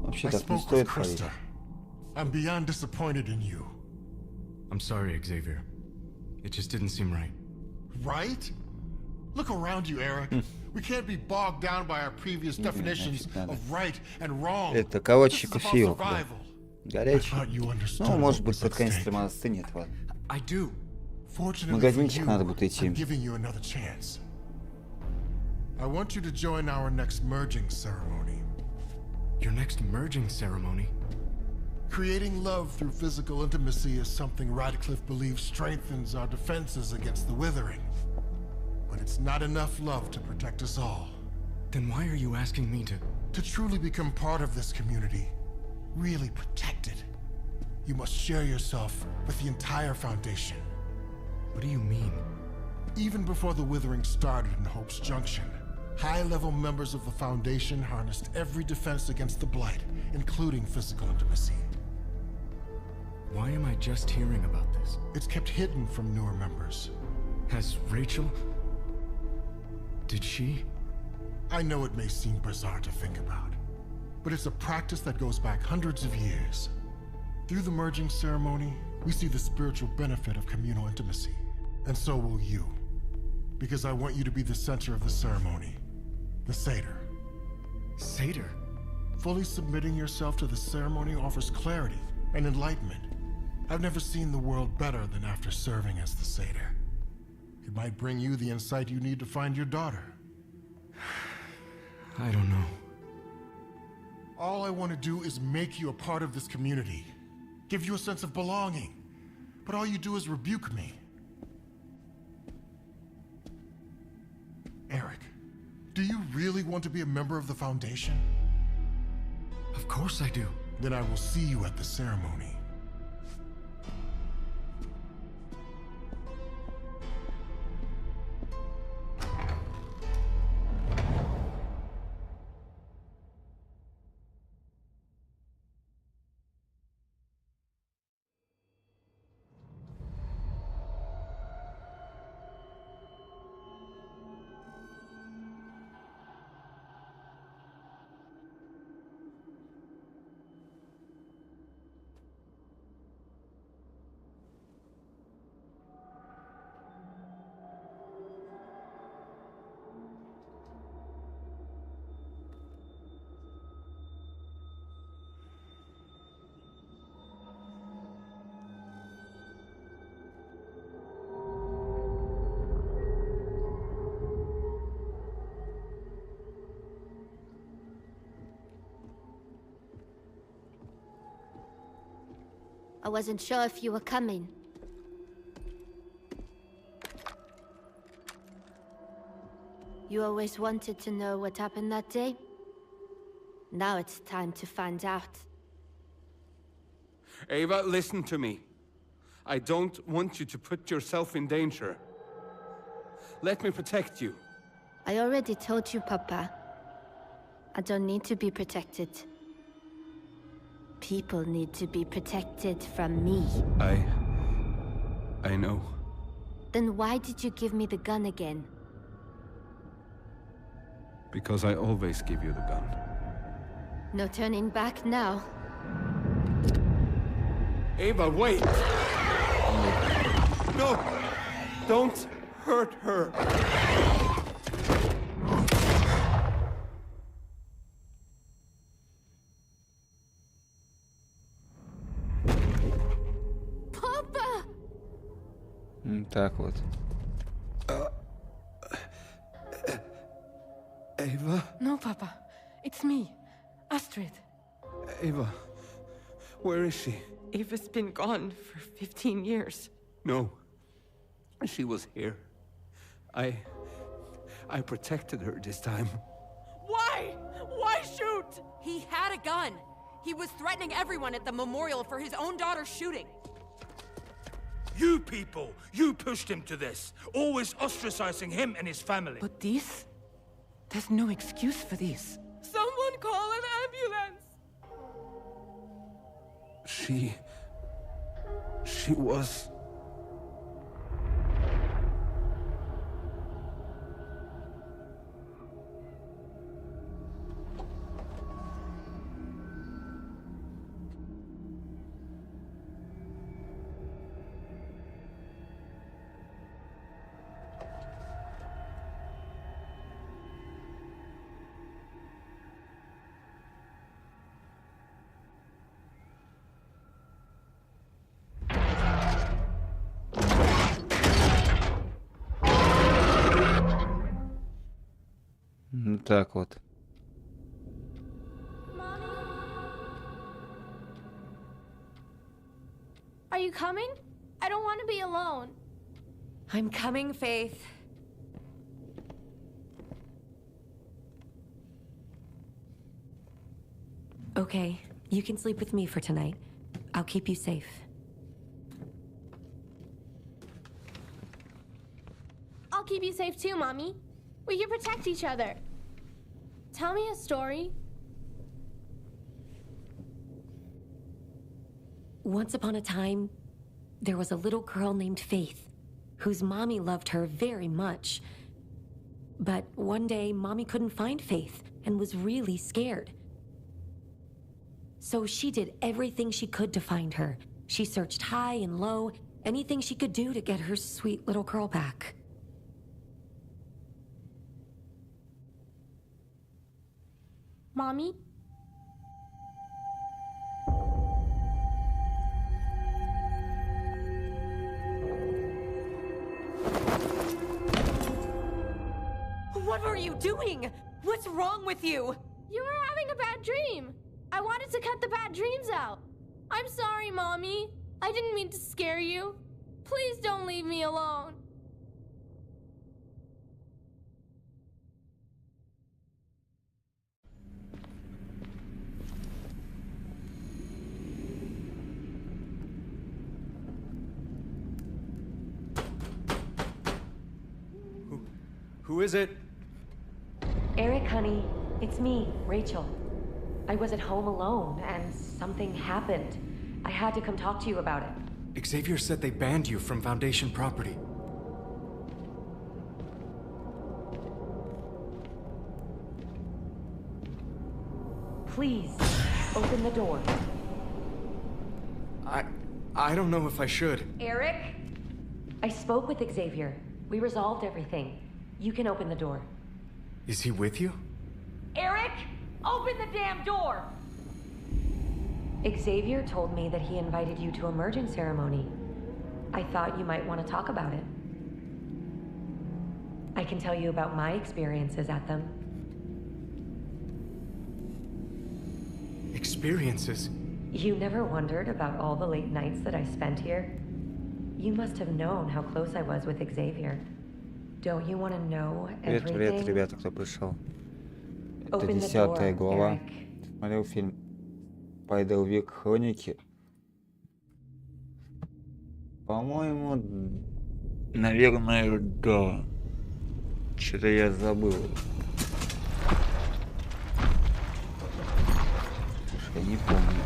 Вообще так не стоит ходить. I'm beyond disappointed in you. I'm sorry, Xavier. It just didn't seem right. Right? Look around you, Eric. We can't be bogged down by our previous definitions of right and wrong. Это короче кофеек, да. Горячий. Ну, может быть, под конец стрима остынет, ладно. В магазинчик надо будет идти. I want you to join our next merging ceremony. Your next merging ceremony? Creating love through physical intimacy is something Radcliffe believes strengthens our defenses against the withering. But it's not enough love to protect us all. Then why are you asking me to... To truly become part of this community, really protected, you must share yourself with the entire Foundation. What do you mean? Even before the withering started in Hope's Junction, high-level members of the Foundation harnessed every defense against the Blight, including physical intimacy. Why am I just hearing about this? It's kept hidden from newer members. Has Rachel... Did she? I know it may seem bizarre to think about, but it's a practice that goes back hundreds of years. Through the merging ceremony, we see the spiritual benefit of communal intimacy, and so will you. Because I want you to be the center of the ceremony. The Seder. Seder? Fully submitting yourself to the ceremony offers clarity and enlightenment. I've never seen the world better than after serving as the Seder. It might bring you the insight you need to find your daughter. I don't know. All I want to do is make you a part of this community. Give you a sense of belonging. But all you do is rebuke me. Eric, do you really want to be a member of the Foundation? Of course I do. Then I will see you at the ceremony. I wasn't sure if you were coming. You always wanted to know what happened that day? Now it's time to find out. Ava, listen to me. I don't want you to put yourself in danger. Let me protect you. I already told you, Papa. I don't need to be protected. People need to be protected from me. I know. Then why did you give me the gun again? Because I always give you the gun. No turning back now. Ava, wait! No! Don't hurt her! Papa! Так вот. Ava? No, Papa. It's me, Astrid. Ava, where is she? Ava's been gone for 15 years. No, she was here. I protected her this time. Why? Why shoot? He had a gun. He was threatening everyone at the memorial for his own daughter's shooting. You people, you pushed him to this, always ostracizing him and his family. But this? There's no excuse for this. Someone call an ambulance! She was... Так вот. Are you coming? I don't want to be alone. I'm coming, Faith. Okay, you can sleep with me for tonight. I'll keep you safe. I'll keep you safe too, Mommy. We can protect each other. Tell me a story. Once upon a time, there was a little girl named Faith, whose mommy loved her very much. But one day, Mommy couldn't find Faith and was really scared. So she did everything she could to find her. She searched high and low, anything she could do to get her sweet little girl back. Mommy? What were you doing? What's wrong with you? You were having a bad dream. I wanted to cut the bad dreams out. I'm sorry, Mommy. I didn't mean to scare you. Please don't leave me alone. Who is it? Eric, honey, it's me, Rachel. I was at home alone, and something happened. I had to come talk to you about it. Xavier said they banned you from Foundation property. Please, open the door. I don't know if I should. Eric? I spoke with Xavier. We resolved everything. You can open the door. Is he with you? Eric, open the damn door! Xavier told me that he invited you to a merging ceremony. I thought you might want to talk about it. I can tell you about my experiences at them. Experiences? You never wondered about all the late nights that I spent here? You must have known how close I was with Xavier. Don't you want to know everything? Привет, ребята, кто пришел. Это 10-я глава. Смотрел фильм «Пайдервик. Хроники». По-моему, наверное, да. Что-то я забыл. Слушай, я не помню.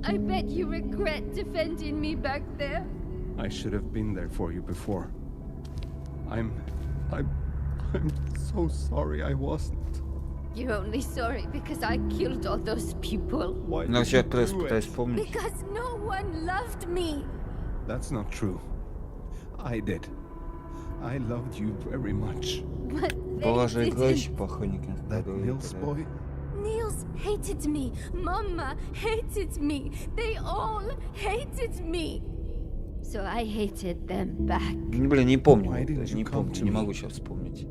I bet you regret defending me back there. I should have been there for you before. I'm so sorry I wasn't. You're only sorry because I killed all those people. Why did you do it? Because no one loved me. That's not true. I did. I loved you very much. But that Nils boy? Niels hated me. Mama hated me. They all hated me. So I hated them back. Блин, не помню. Не помню, не могу сейчас вспомнить.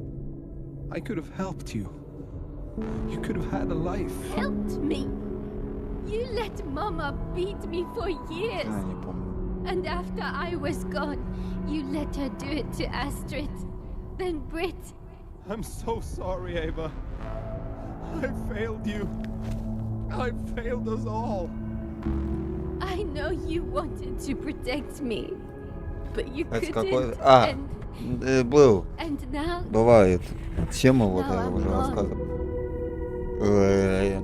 I could have helped you. You could have had a life. Helped me? You let Mama beat me for years. Не помню. And after I was gone, you let her do it to Astrid. Then Britt. I'm so sorry, Ava. I failed you. I failed us all. I know you wanted to protect me, but you Это couldn't. какой... был. And now... Бывает. Тема вот я уже рассказывал.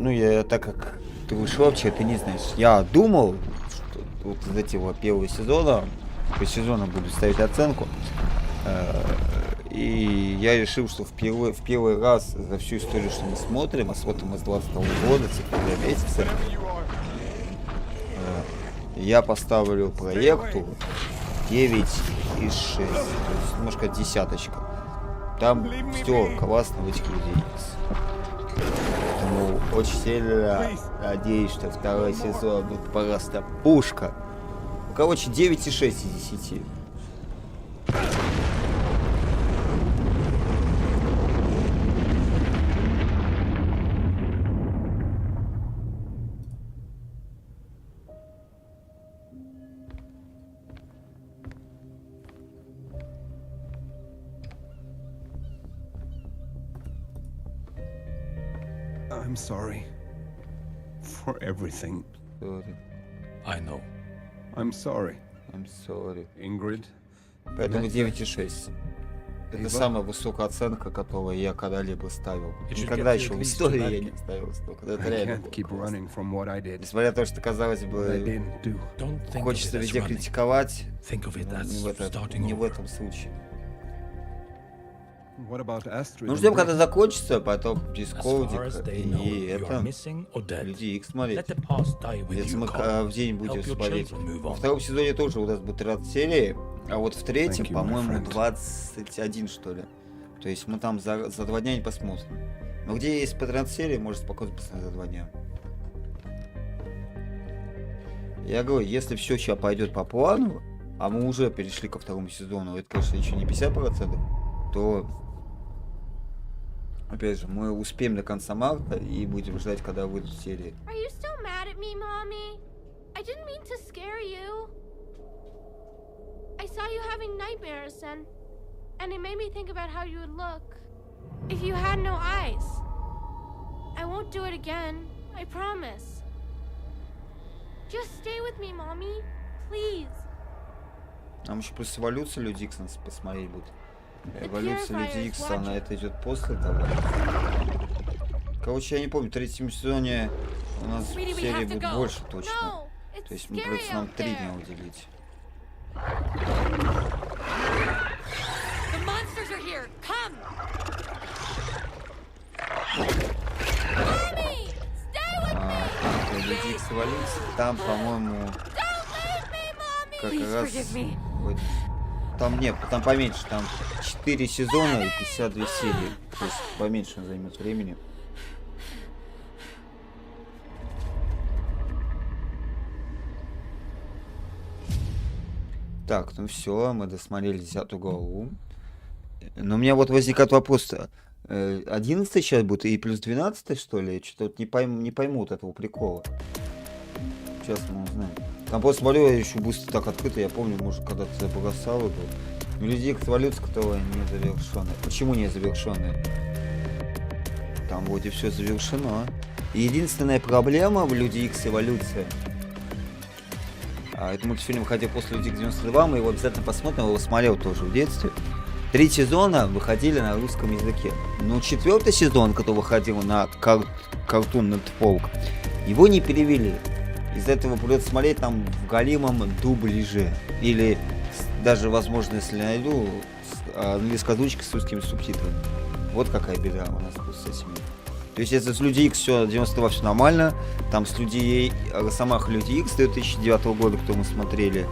Ну, я так как ты вышел вообще, ты не знаешь. Я думал, что вот из этого первого сезона, по сезону буду ставить оценку. И я решил, что в первый раз за всю историю, что мы смотрим, а смотрим из 22 года, сентября месяца, я поставлю проекту 9 из 6, то есть немножко десяточка. Там все классно в этих людей. Поэтому очень сильно надеюсь, что второй сезон будет просто пушка. Короче, 9,6 из 10. I'm sorry for everything. Sorry. I know. I'm sorry. I'm sorry. Ingrid. Поэтому 9,6. Это самая высокая оценка, которую я когда-либо ставил. Никогда еще в истории я не ставил столько. Это реально было. Несмотря на то, что, казалось бы, хочется везде критиковать, не в этом случае. What about Astrid? Ну, ждем, когда закончится, потом Дисколдик и это Люди Икс смотреть. Если мы в день будем смотреть. Во втором сезоне тоже у нас будет 13 серий, а вот в третьем, по-моему, 21, что ли. То есть мы там за 2 дня не посмотрим. Но где есть по 13 серий, может спокойно посмотреть за 2 дня. Я говорю, если все сейчас пойдет по плану, а мы уже перешли ко второму сезону, это, конечно, еще не 50%, то, опять же, мы успеем до конца марта и будем ждать, когда выйдут серии. Are you still mad at me, Mommy? I didn't mean to scare you. I saw you having nightmares and it made me think about how you would look if you had no eyes. I won't do it again. I promise. Just stay with me, Mommy. Please. Нам еще плюс эволюция Люди Икс нас посмотреть будет. Эволюция Люди Икс, она это идет после того. Короче, я не помню, в третьем сезоне у нас серии будет больше точно. То есть придется нам 3 дня уделить. Люди Икс эволюция, там, по-моему, как раз... Там нет, там поменьше, там 4 сезона и 52 серии. То есть поменьше займет времени. Так, ну все, мы досмотрели 10-ю главу. Но у меня вот возникает вопрос. 11 сейчас будет и плюс 12, что ли? Что-то вот не пойму вот этого прикола. Сейчас мы узнаем. Там просто смотрю, я еще быстро так открыто, я помню, может, когда-то бросал его. Но Люди Икс эволюция, которая не завершенная. Почему не завершенная? Там вроде все завершено. И единственная проблема в Люди Икс эволюция. Этот мультфильм выходил после Люди Икс 92, мы его обязательно посмотрим, я его смотрел тоже в детстве. 3 сезона выходили на русском языке. Но 4-й сезон, который выходил на Cartoon Network, его не перевели. Из-за этого придется смотреть там в галимом дубляже. Или даже, возможно, если найду, английской озвучкой с русскими субтитрами. Вот какая беда у нас тут с этим. То есть, если с Люди Икс все 92 все нормально, там с Росомаха Люди Икс 2009 года, кто мы смотрели,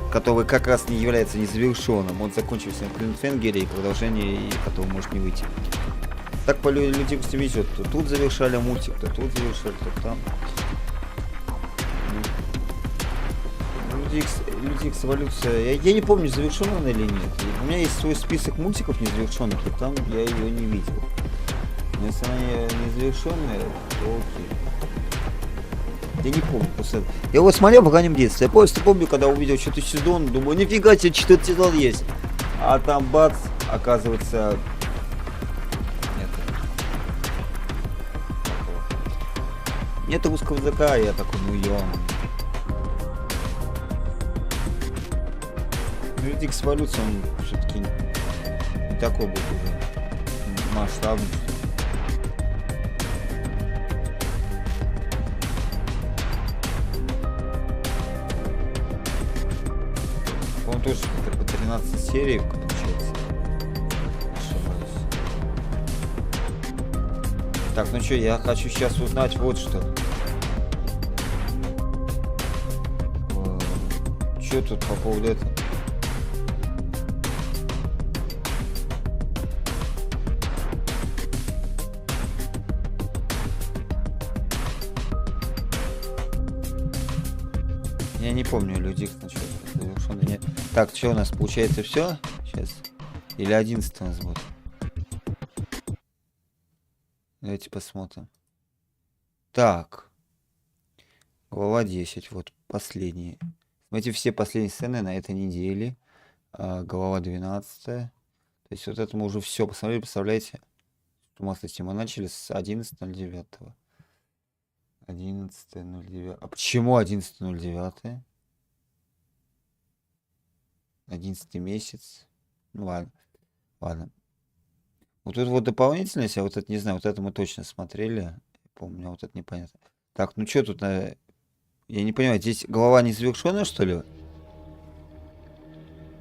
который как раз не является незавершенным. Он закончился на Клинфенгере и продолжение, и которого может не выйти. Так по Люди Икс не везет. То тут завершали мультик, то тут завершали, то там. Люди Икс эволюция. Я не помню, завершена она или нет. У меня есть свой список мультиков незавершенных, и там я ее не видел. Но если она не завершенная, то окей. Я не помню просто. Я его смотрел в раннем детстве. Я просто помню, когда увидел 4-й сезон, думаю, нифига себе, 4-й сезон есть. А там бац, оказывается. Нет русского языка, я такой, ну ё. Люди Икс эволюция, он все-таки не такой будет уже масштабный. Он тоже по 13 серий получается. Ошибаюсь. Так, ну что, я хочу сейчас узнать вот что. Что тут по поводу этого? Я не помню, Люди Икс начал завершенно нет. Так, что у нас получается все? Сейчас. Или 11 у нас будет? Давайте посмотрим. Так. Глава 10. Вот последние. Смотрите, все последние сцены на этой неделе. Глава 12. То есть вот это мы уже все посмотрели, представляете? Мы начали с 11.09. 11.09. А почему 11.09? 11 месяц. Ну ладно. Ладно. Вот тут вот дополнительность, а вот это не знаю, вот это мы точно смотрели. Помню, вот это непонятно. Так, ну что тут? Я не понимаю, здесь голова не завершенная, что ли?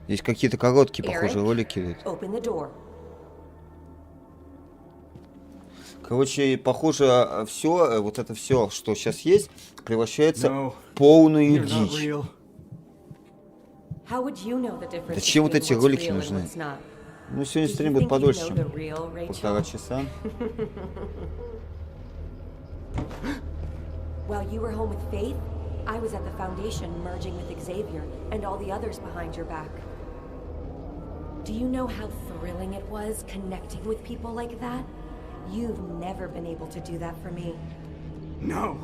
Здесь какие-то короткие, похоже, ролики идут. Короче, похоже, все, вот это все, что сейчас есть, превращается в полную дичь. Зачем вот эти ролики нужны? Ну, сегодня стрим будет подольше, чем 1,5 часа. While you were home with Faith, I was at the Foundation merging with Xavier and all the others behind your back. Do you know how thrilling it was connecting with people like that? You've never been able to do that for me. No,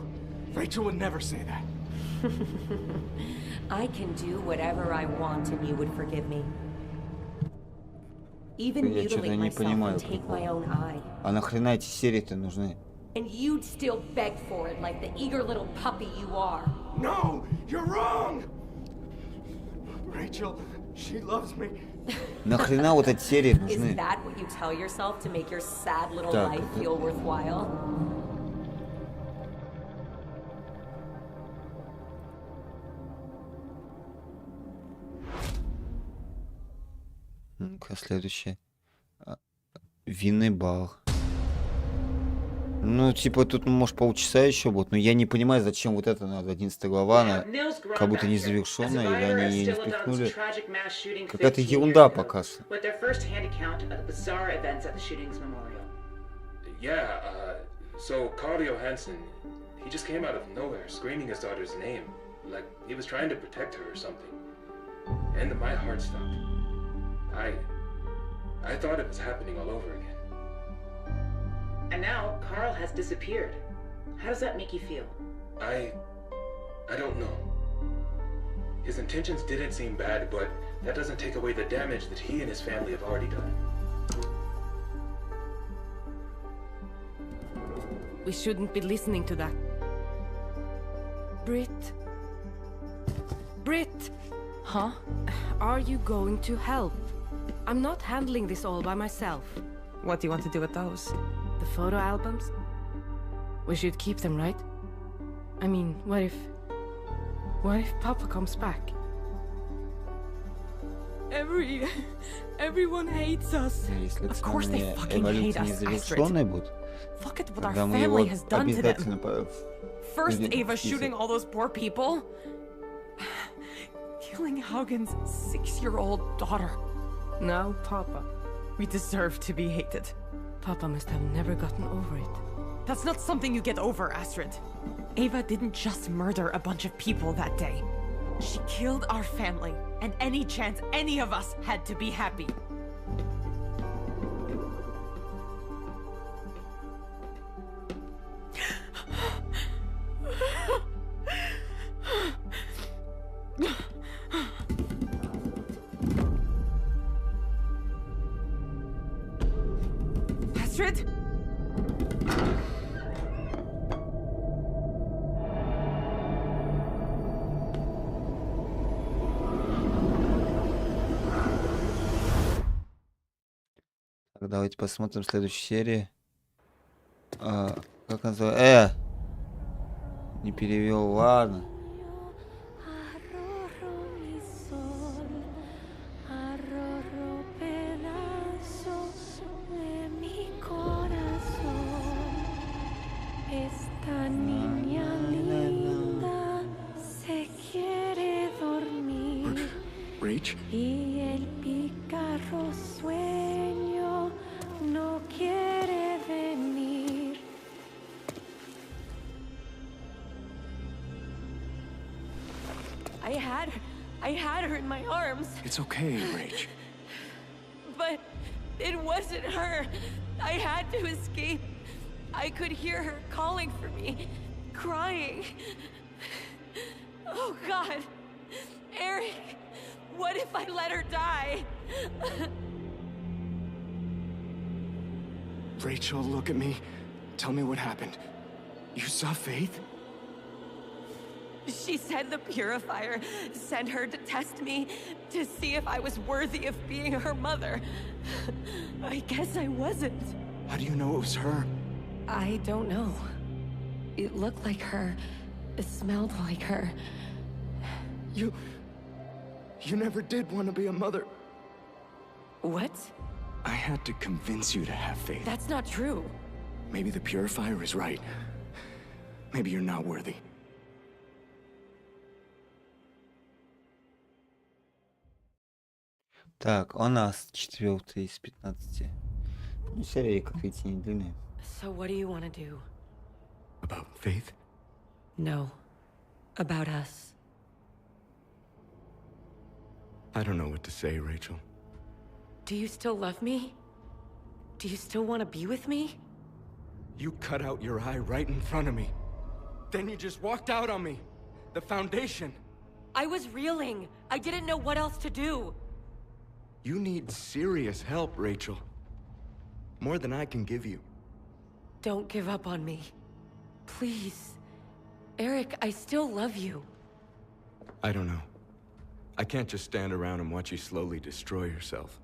Rachel would never say that. I can do whatever I want and you would forgive me. Even mutilate myself and take my own eye. А нахрена эти серии-то нужны? And you'd still beg for it like the eager little puppy you are. No, you're wrong! Rachel, she loves me. Нахрена вот эти серии нужны? Is that what you tell yourself to make your sad little life feel worthwhile? Ну-ка, следующее. Винный бар. Ну, типа, тут, может, полчаса еще будет, но я не понимаю, зачем вот это надо, 11 глава, она как будто не завершенная, или они ее не впихнули. Какая-то ерунда пока что. So Carl Johansson, he just came out of nowhere screaming his daughter's name, like he was trying to protect her or something. And my heart stopped. I thought it was happening all over again. And now Carl has disappeared. How does that make you feel? I don't know. His intentions didn't seem bad, but that doesn't take away the damage that he and his family have already done. We shouldn't be listening to that. Britt? Huh? Are you going to help? I'm not handling this all by myself. What do you want to do with those? The photo albums? We should keep them, right? I mean, what if Papa comes back? Everyone hates us. Of course they fucking hate us, Astrid. Look at what our family has done to them. First Ava shooting all those poor people. Killing Haugen's 6-year-old daughter. Now Papa. We deserve to be hated. Papa must have never gotten over it. That's not something you get over, Astrid. Ava didn't just murder a bunch of people that day. She killed our family, and any chance any of us had to be happy. Astrid? Так, давайте посмотрим следующую серию. Как называется? Не перевел, ладно. Rach? Y el pícaro sueño no quiere venir. I had her in my arms. It's okay, Rach. But it wasn't her. I had to escape. I could hear her calling for me, crying. Oh God, Eric, what if I let her die? Rachel, look at me. Tell me what happened. You saw Faith? She said the Purifier sent her to test me, to see if I was worthy of being her mother. I guess I wasn't. How do you know it was her? I don't know. It looked like her. It smelled like her. You never did want to be a mother. What? I had to convince you to have faith. That's not true. Maybe the purifier is right. Maybe you're not worthy. Так, у нас 4 из 15. Ну, серии, как видите, не длинные. So what do you want to do? About faith? No. About us. I don't know what to say, Rachel. Do you still love me? Do you still want to be with me? You cut out your eye right in front of me. Then you just walked out on me. The Foundation. I was reeling. I didn't know what else to do. You need serious help, Rachel. More than I can give you. Don't give up on me. Please. Eric, I still love you. I don't know. I can't just stand around and watch you slowly destroy yourself.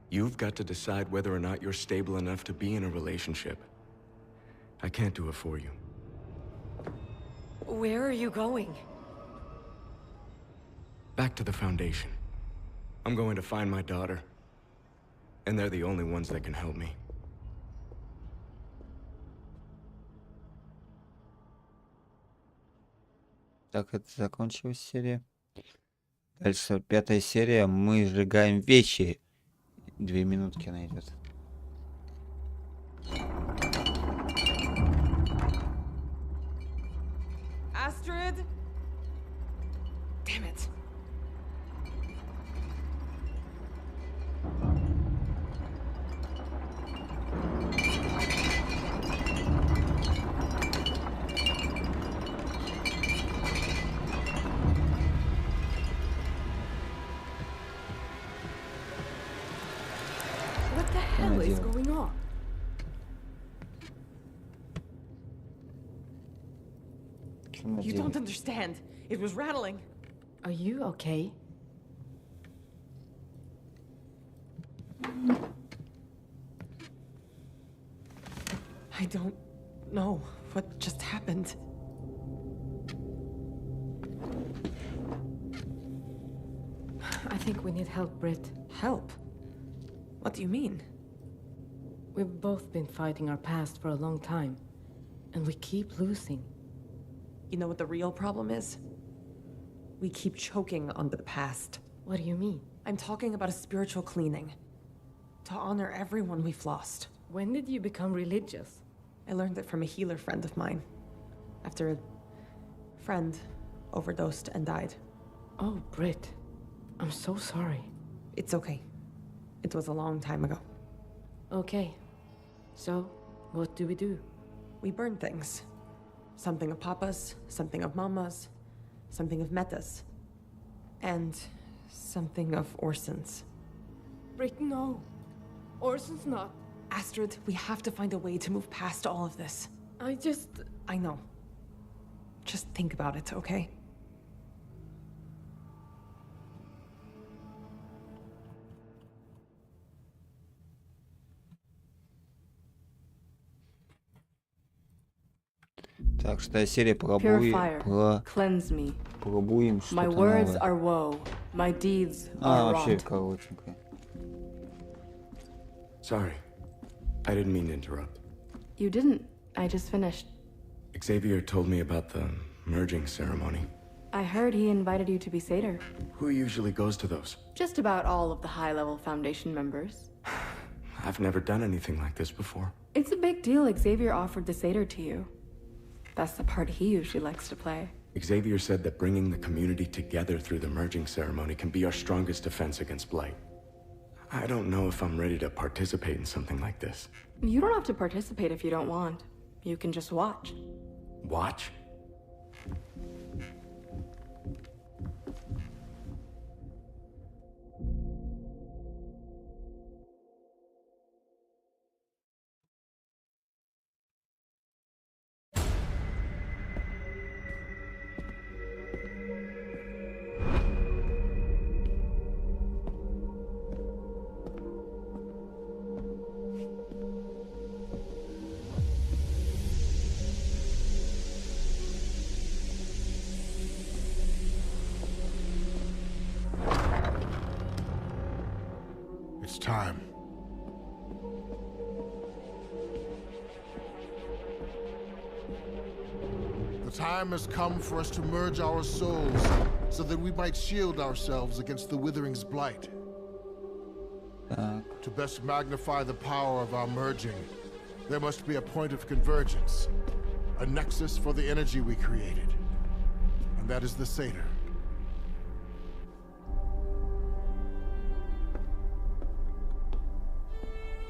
You've got to decide whether or not you're stable enough to be in a relationship. I can't do it for you. Where are you going? Back to the Foundation. I'm going to find my daughter. And they're the only ones that can help me. Так, это закончилась серия. Дальше 5-я серия. Мы сжигаем вещи. 2 минутки она идет. Astrid? Damn it. What the hell is going on? You don't understand. It was rattling. Are you okay? I don't know what just happened. I think we need help, Britt. Help? What do you mean? We've both been fighting our past for a long time, and we keep losing. You know what the real problem is? We keep choking on the past. What do you mean? I'm talking about a spiritual cleaning. To honor everyone we've lost. When did you become religious? I learned it from a healer friend of mine. After a friend overdosed and died. Oh, Britt. I'm so sorry. It's okay. It was a long time ago. Okay. So, what do we do? We burn things. Something of Papa's, something of Mama's, something of Meta's. And something of Orson's. Britt, no. Orson's not. Astrid, we have to find a way to move past all of this. I know. Just think about it, okay? Так, 6-я серия. Пробуем что-то My words are woe. My deeds are вообще rot. коротенькая. Sorry. I didn't mean to interrupt. You didn't. I just finished. Xavier told me about the merging ceremony. I heard he invited you to be Satyr. Who usually goes to those? Just about all of the high-level Foundation members. I've never done anything like this before. It's a big deal Xavier offered the Satyr to you. That's the part he usually likes to play. Xavier said that bringing the community together through the merging ceremony can be our strongest defense against Blight. I don't know if I'm ready to participate in something like this. You don't have to participate if you don't want. You can just watch. Watch? It's time. The time has come for us to merge our souls so that we might shield ourselves against the Withering's blight. To best magnify the power of our merging, there must be a point of convergence, a nexus for the energy we created. And that is the Satyr.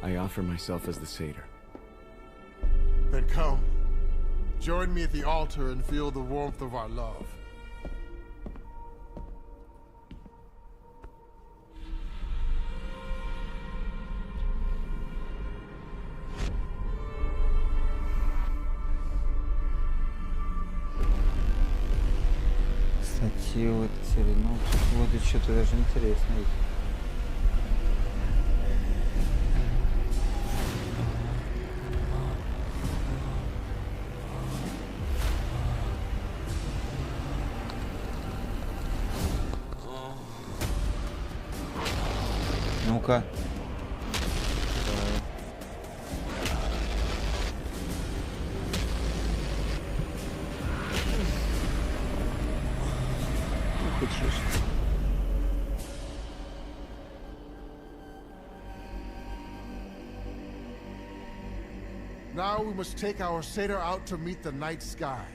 I offer myself as the Satyr. Then come. Join me at the altar and feel the warmth of our love. Кстати, вот вот что-то даже интересное. Ну-ка. Now we must take our satyr out to meet the night sky.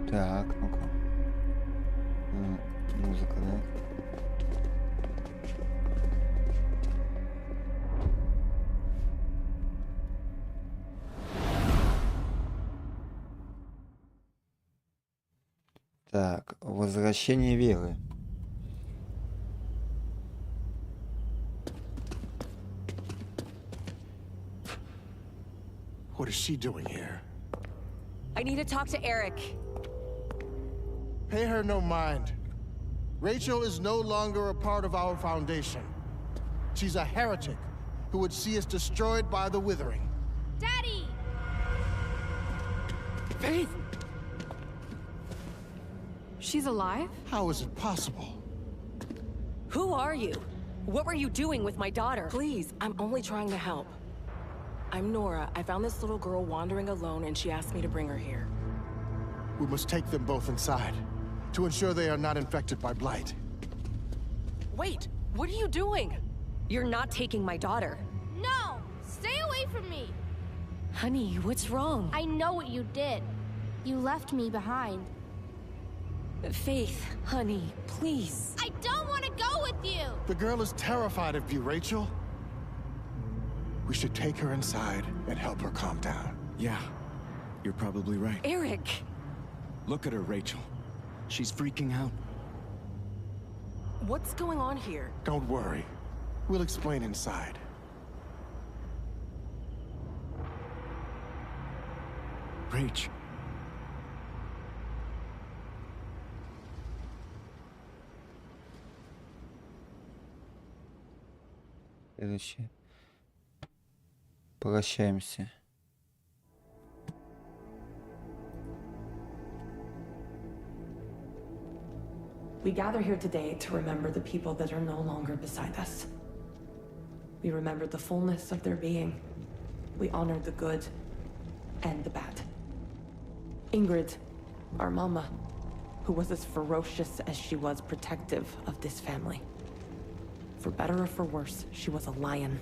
Так, ну-ка. Музыка, да? Так, возвращение веры. What is she doing here? I need to talk to Eric. Pay her no mind. Rachel is no longer a part of our foundation. She's a heretic who would see us destroyed by the Withering. Daddy! Faith! She's alive? How is it possible? Who are you? What were you doing with my daughter? Please, I'm only trying to help. I'm Nora. I found this little girl wandering alone and she asked me to bring her here. We must take them both inside to ensure they are not infected by blight. Wait, what are you doing? You're not taking my daughter. No! Stay away from me! Honey, what's wrong? I know what you did. You left me behind. Faith, honey, please. I don't want to go with you! The girl is terrified of you, Rachel. We should take her inside and help her calm down. Yeah, you're probably right. Eric! Look at her, Rachel. She's freaking out. What's going on here? Don't worry. We'll explain inside. Rach. Следующее. Прощаемся. We gather here today to remember the people that are no longer beside us. We remember the fullness of their being. We honor the good and the bad. Ingrid, our mama, who was as ferocious as she was protective of this family. For better or for worse, she was a lion.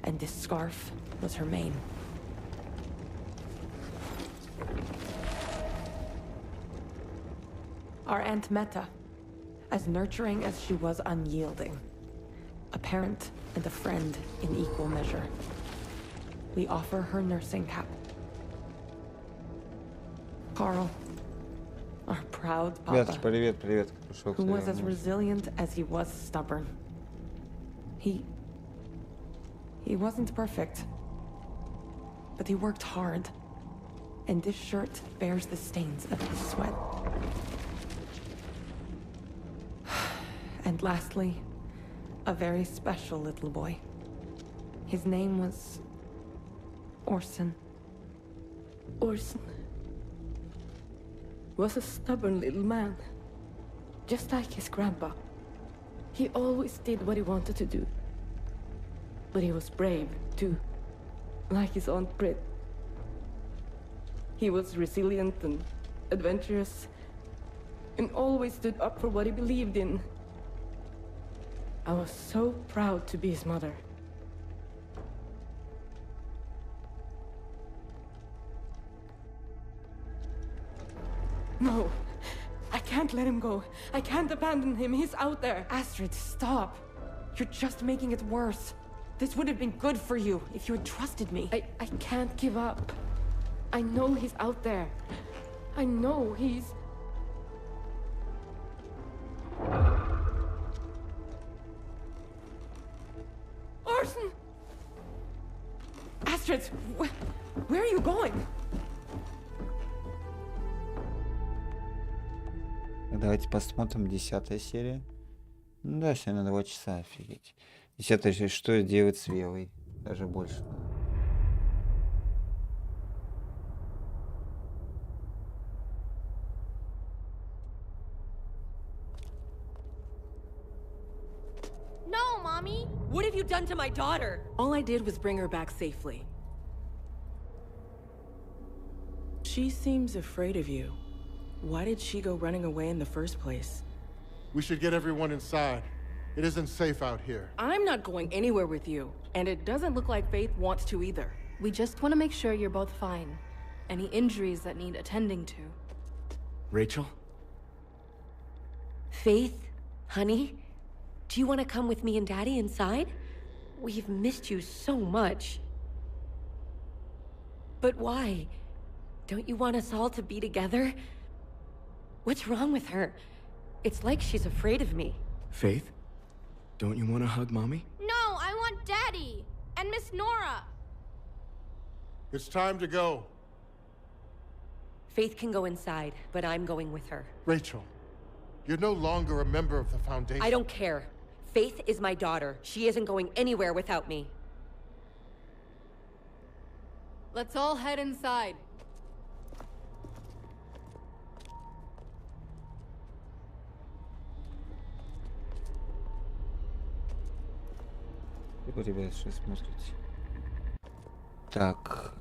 And this scarf was her mane. Our Aunt Meta, as nurturing as she was unyielding. A parent and a friend in equal measure. We offer her nursing cap. Carl, our proud papa, привет. who was as resilient as he was stubborn. He wasn't perfect, but he worked hard, and this shirt bears the stains of his sweat. And lastly, a very special little boy. His name was Orson was a stubborn little man, just like his grandpa. He always did what he wanted to do. But he was brave, too, like his Aunt Britt. He was resilient and adventurous, and always stood up for what he believed in. I was so proud to be his mother. No, I can't let him go. I can't abandon him. He's out there. Astrid, stop. You're just making it worse. This would have been good for you if you had trusted me. I can't give up. I know he's out there. I know he's... Orson! Astrid, where are you going? Давайте посмотрим 10-я серия. Ну да, сегодня на 2 часа, офигеть. 10-я серия, что делать с Верой? Даже больше. No, Mommy! What have you done to my daughter? All I did was bring her back safely. She seems afraid of you. Why did she go running away in the first place? We should get everyone inside. It isn't safe out here. I'm not going anywhere with you, and it doesn't look like Faith wants to either. We just want to make sure you're both fine. Any injuries that need attending to. Rachel? Faith? Honey? Do you want to come with me and Daddy inside? We've missed you so much. But why? Don't you want us all to be together? What's wrong with her? It's like she's afraid of me. Faith? Don't you want to hug Mommy? No, I want Daddy! And Miss Nora! It's time to go. Faith can go inside, but I'm going with her. Rachel, you're no longer a member of the Foundation. I don't care. Faith is my daughter. She isn't going anywhere without me. Let's all head inside. Ребят, что смотрите? Так.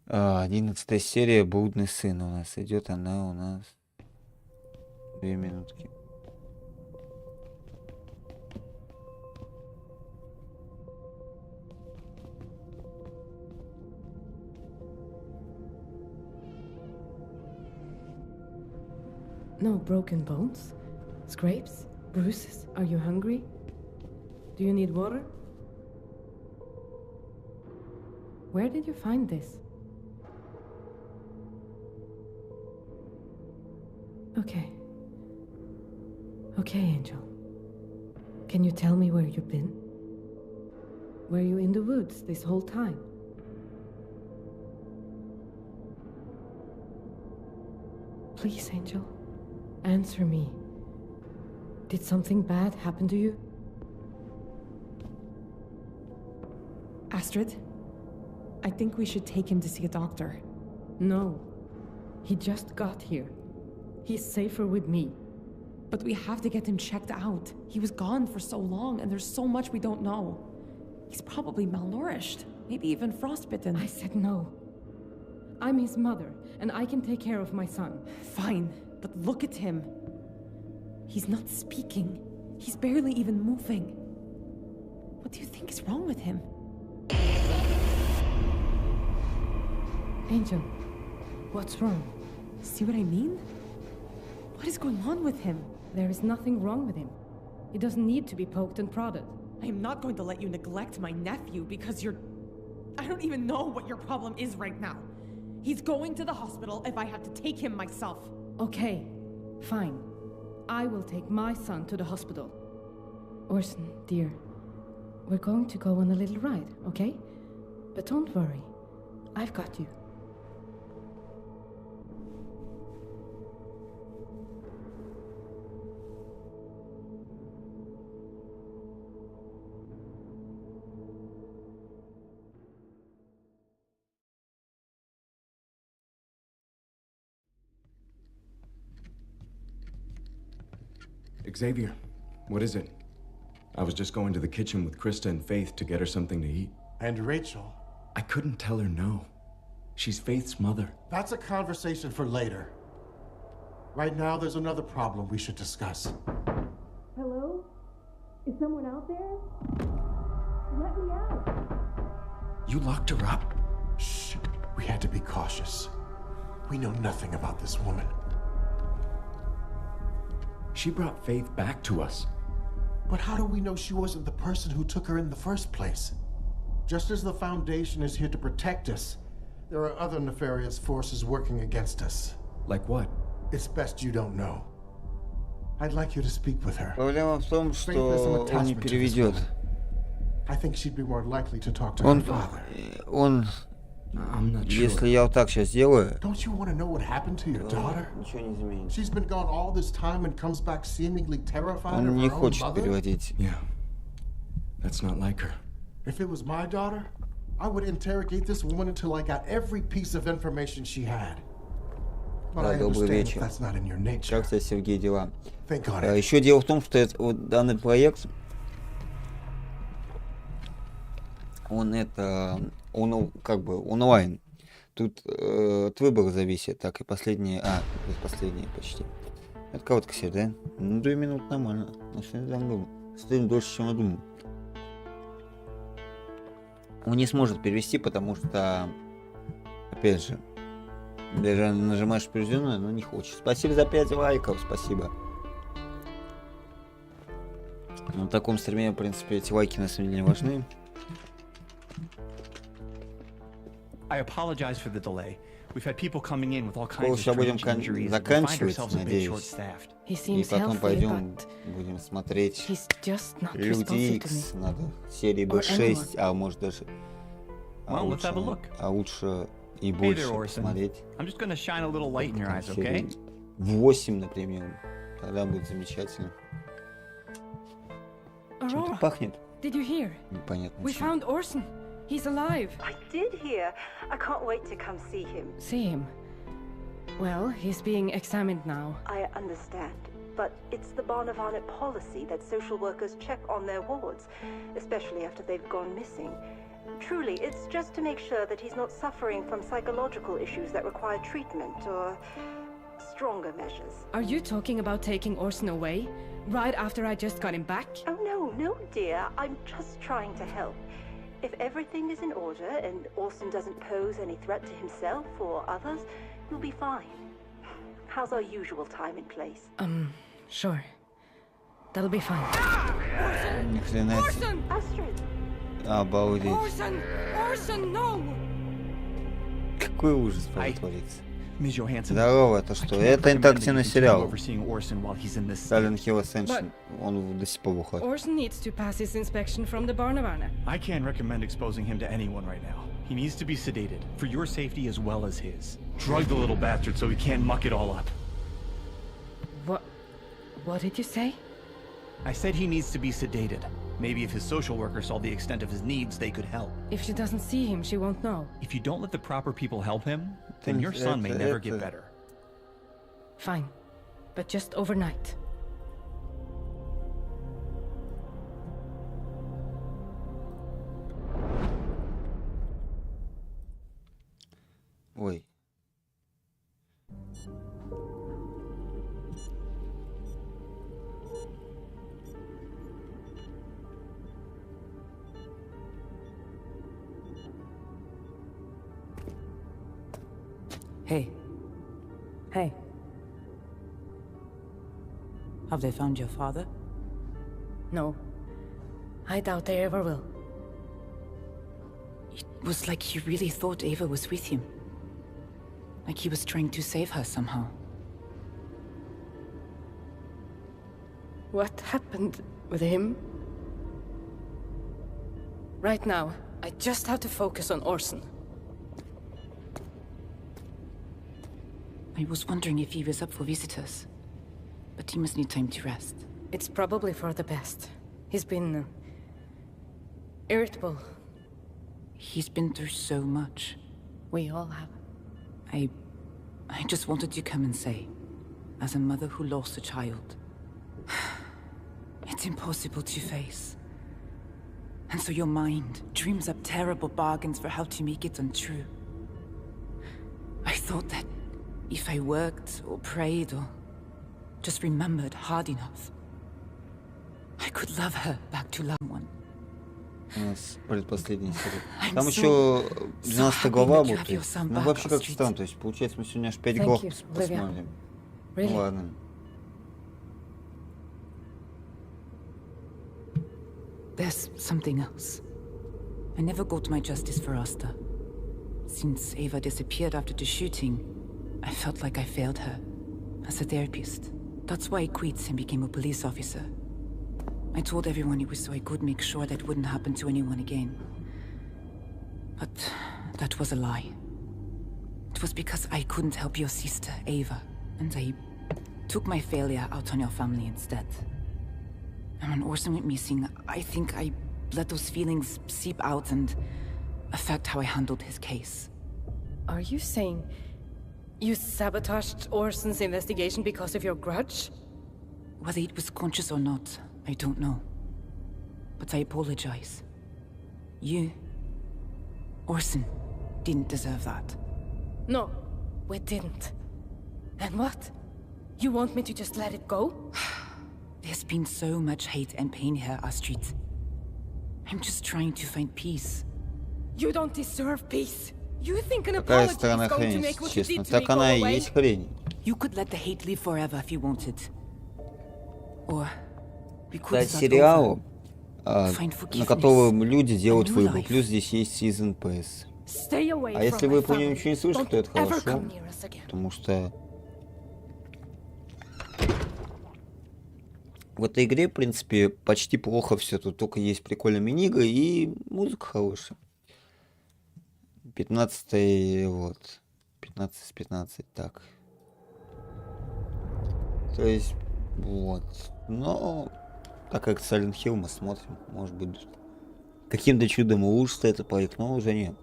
11-я серия «Блудный сын» у нас идет. Она у нас 2 минутки. No broken bones? Scrapes? Bruises? Are you hungry? Do you need water? Where did you find this? Okay. Okay, Angel. Can you tell me where you've been? Were you in the woods this whole time? Please, Angel. Answer me. Did something bad happen to you? Astrid, I think we should take him to see a doctor. No. He just got here. He's safer with me. But we have to get him checked out. He was gone for so long, and there's so much we don't know. He's probably malnourished, maybe even frostbitten. I said no. I'm his mother, and I can take care of my son. Fine, but look at him. He's not speaking. He's barely even moving. What do you think is wrong with him? Angel, what's wrong? See what I mean? What is going on with him? There is nothing wrong with him. He doesn't need to be poked and prodded. I am not going to let you neglect my nephew because you're... I don't even know what your problem is right now. He's going to the hospital if I have to take him myself. Okay, fine. I will take my son to the hospital. Orson, dear, we're going to go on a little ride, okay? But don't worry, I've got you. Xavier, what is it? I was just going to the kitchen with Krista and Faith to get her something to eat. And Rachel? I couldn't tell her no. She's Faith's mother. That's a conversation for later. Right now, there's another problem we should discuss. Hello? Is someone out there? Let me out. You locked her up? Shh. We had to be cautious. We know nothing about this woman. She brought Faith back to us. But how do we know she wasn't the person who took her in the first place? Just as the Foundation is here to protect us, there are other nefarious forces working against us. Like what? It's best you don't know. I'd like you to speak with her. Проблема в том, что он не переведет. I think she'd be more likely to talk to her father. Если я вот так сейчас сделаю, Don't you want to know what happened to your daughter? Ничего не изменится. She's been gone all this time and comes back seemingly terrified of Он не her own хочет mother? переводить. Yeah. That's not like her. If it was my daughter, I would interrogate this woman until I got every piece of information she had. But I Добрый understand вечер. that's not in your nature. Как у тебя, Сергей, дела? Think on it. Еще дело в том, что вот данный проект, он как бы онлайн. Тут от выбора зависит. Так, и последние... предпоследние почти. Это короткая серия, да? Ну, 2 минуты нормально. Стоим дольше, чем я думал. Он не сможет перевести, потому что, опять же, даже нажимаешь определенное, но не хочет. Спасибо за 5 лайков, спасибо. На таком стриме, в принципе, эти лайки на самом деле не важны. I apologize for the delay. We've had people coming in with all kinds of Сейчас будем strange injuries, and we find заканчивать, ourselves a bit надеюсь. short-staffed. И потом пойдем, будем смотреть Люди Икс, надо серии B6, а может даже... лучше и больше посмотреть. I'm just gonna shine a little light in your eyes, okay? 8, например. Тогда будет замечательно. Чем-то пахнет. Did you hear? Непонятно We чем. found Orson. He's alive. I did hear. I can't wait to come see him. See him? Well, he's being examined now. I understand. But it's the Barnavana policy that social workers check on their wards, especially after they've gone missing. Truly, it's just to make sure that he's not suffering from psychological issues that require treatment or stronger measures. Are you talking about taking Orson away? Right after I just got him back? Oh, no, dear. I'm just trying to help. If everything is in order and Orson doesn't pose any threat to himself or others, you'll be fine. How's our usual time and place? Sure. That'll be fine. Ни хрена себе. Orson! Astrid! Обалдеть. Orson, no! Какой ужас творится. Ms. Johansson. Здорово, это что? Это интерактивный сериал. Overseeing Orson while he's in this Silent Hill Ascension. Он до сих пор выходит. Orson needs to pass his inspection from the Barnavana. I can't recommend exposing him to anyone right now. He needs to be sedated, for your safety as well as his. Drug the little bastard so he can't muck it all up. What did you say? I said he needs to be sedated. Maybe if his social worker saw the extent of his needs, they could help. If she doesn't see him, she won't know. If you don't let the proper people help him, then your son may never get better. Fine. But just overnight. Ой. Hey. Have they found your father? No. I doubt they ever will. It was like he really thought Ava was with him. Like he was trying to save her somehow. What happened with him? Right now, I just have to focus on Orson. I was wondering if he was up for visitors. But he must need time to rest. It's probably for the best. He's been... irritable. He's been through so much. We all have. I just wanted to come and say, as a mother who lost a child, It's impossible to face. And so your mind dreams up terrible bargains for how to make it untrue. I thought that if I worked or prayed or just remembered hard enough, I could love her back to love one. У нас предпоследняя серия. Там еще 12 глава будет. Ну вообще как странно, то есть получается мы сегодня аж 5 глав посмотрим. Ну ладно. There's something else. I never got my justice for Asta. Since Ava disappeared after the shooting, I felt like I failed her as a therapist. That's why I quit and became a police officer. I told everyone it was so I could make sure that wouldn't happen to anyone again. But that was a lie. It was because I couldn't help your sister, Ava, and I took my failure out on your family instead. And when Orson went missing, I think I let those feelings seep out and affect how I handled his case. Are you saying you sabotaged Orson's investigation because of your grudge? Whether it was conscious or not, I don't know. But I apologize. You, Orson, didn't deserve that. No, we didn't. And what? You want me to just let it go? There's been so much hate and pain here, Astrid. I'm just trying to find peace. You don't deserve peace. You think an Какая apology сторона is going to хрень, make what you честно. did to me Так go она и away? есть хрень. You could let the hate live forever if you wanted. Or we could Дать start сериалу, over. Find на forgiveness. котором люди делают A new выбор. life. Плюс здесь есть Season Pass. Stay away А если from вы my про нее family. ничего не слышите, то это Don't ever хорошо. come near us again. Потому что в этой игре, в принципе, почти плохо все. Тут только есть прикольные мини-игры и музыка хорошая. 15 вот. 15 с 15, так. То есть, вот. Но, так как Silent Hill мы смотрим, может быть, каким-то чудом улучшится этот проект, но уже нет.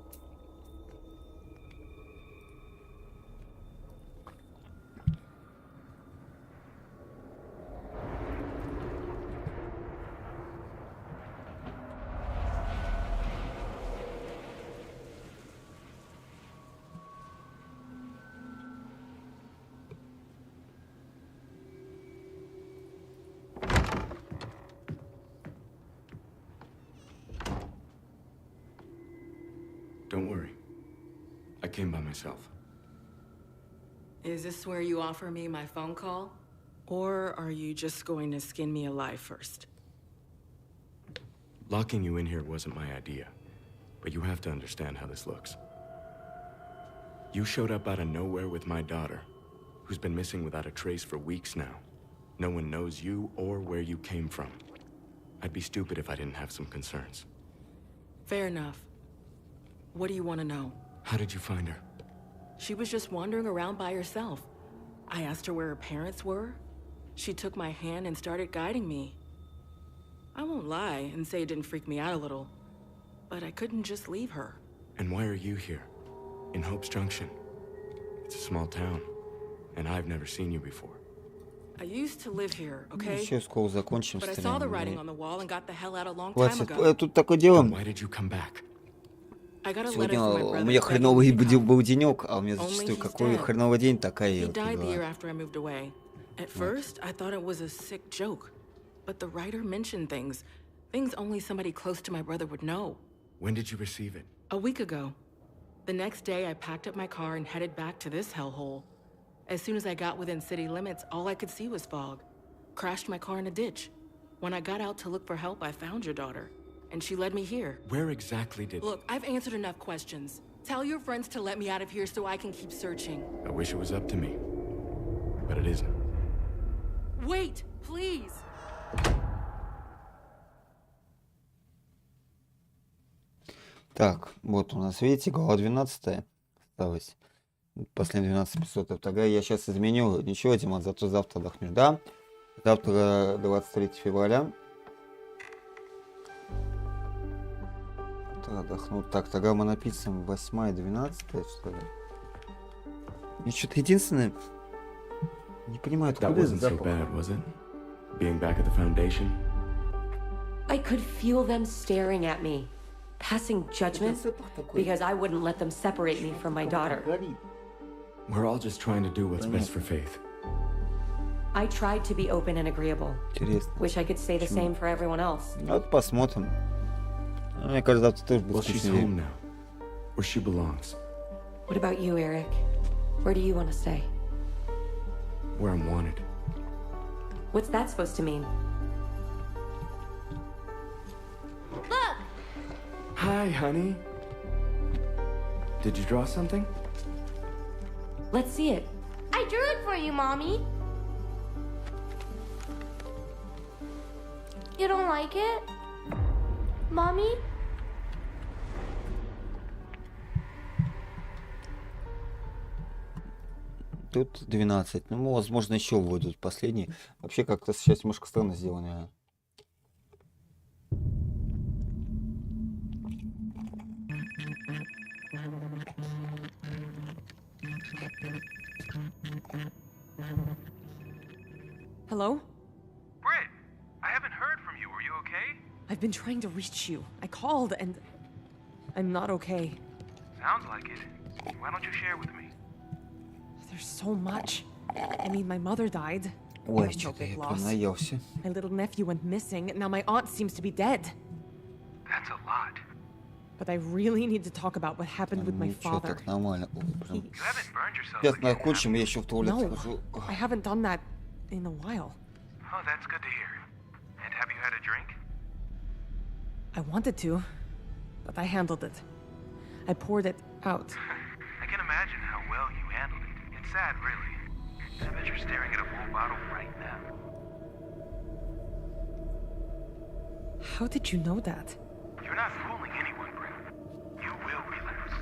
Don't worry. I came by myself. Is this where you offer me my phone call? Or are you just going to skin me alive first? Locking you in here wasn't my idea, but you have to understand how this looks. You showed up out of nowhere with my daughter, who's been missing without a trace for weeks now. No one knows you or where you came from. I'd be stupid if I didn't have some concerns. Fair enough. What do you want to know? How did you find her? She was just wandering around by herself. I asked her where her parents were. She took my hand and started guiding me. I won't lie and say it didn't freak me out a little, but I couldn't just leave her. And why are you here? In Hope's Junction. It's a small town, and I've never seen you before. I used to live here, okay? Еще скоро закончим But I saw the стрим. writing on the wall and got the hell out a long time Хватит. ago. Тут такое дело. Why did you come back? I got a letter Сегодня from my у brother меня begging хреновый me to come. был денек, а у меня Only зачастую he's какой dead. хреновый день, такая He и вот died the year дела. after I moved away. At first, I thought it was a sick joke, but the writer mentioned things only somebody close to my brother would know. When did you receive it? A week ago. The next day, I packed up my car and headed back to this hellhole. As soon as I got within city limits, all I could see was fog. Crashed my car in a ditch. When I got out to look for help, I found your daughter, and she led me here. Where exactly did... Look, I've answered enough questions. Tell your friends to let me out of here so I can keep searching. I wish it was up to me, but it isn't. Wait, please! Так, вот у нас, видите, глава 12 осталось. Последние 12 эпизодов. Тогда я сейчас изменю. Ничего, Димон, зато завтра отдохнешь, да? Завтра 23 февраля. Отдохну. Так, тогда мы напишем 8 и 12, что ли? И что-то единственное... Не понимаю, That откуда wasn't so запах. bad, was it? Being back at the Foundation? I could feel them staring at me, passing judgment because I wouldn't let them separate me from my daughter. We're all just trying to do what's best for Faith. I tried to be open and agreeable. Интересно. Wish I could say the same for everyone else. Вот посмотрим. Мне кажется, завтра тоже будет Well, she's home now, where she belongs. What about you, Eric? Where do you want to stay? Where I'm wanted. What's that supposed to mean? Look! Hi, honey. Did you draw something? Let's see it. I drew it for you, Mommy. You don't like it? Mommy? Тут 12. Ну, возможно, еще выйдут последние. Вообще, как-то сейчас немножко странно сделано. Hello? Britt, I haven't heard from you. Are you okay? I've been trying to reach you. I called and I'm not okay. Sounds like it. Why don't you share with me? There's so much. I mean, my mother died. Ой, No что-то big я loss. понаелся. My little nephew went missing. Now my aunt seems to be dead. That's a lot. But I really need to talk about what happened with my Ну, что father. так нормально. Ой, прям. You haven't burned yourself Сейчас again, закончим, я еще в туалет No, схожу. I haven't done that in a while. Oh, that's good to hear. And have you had a drink? I wanted to, but I handled it. I poured it out. I can imagine how well you handled it. It's sad, really. I bet you're staring at a full bottle right now. How did you know that? You're not fooling anyone, Britt. You will relapse.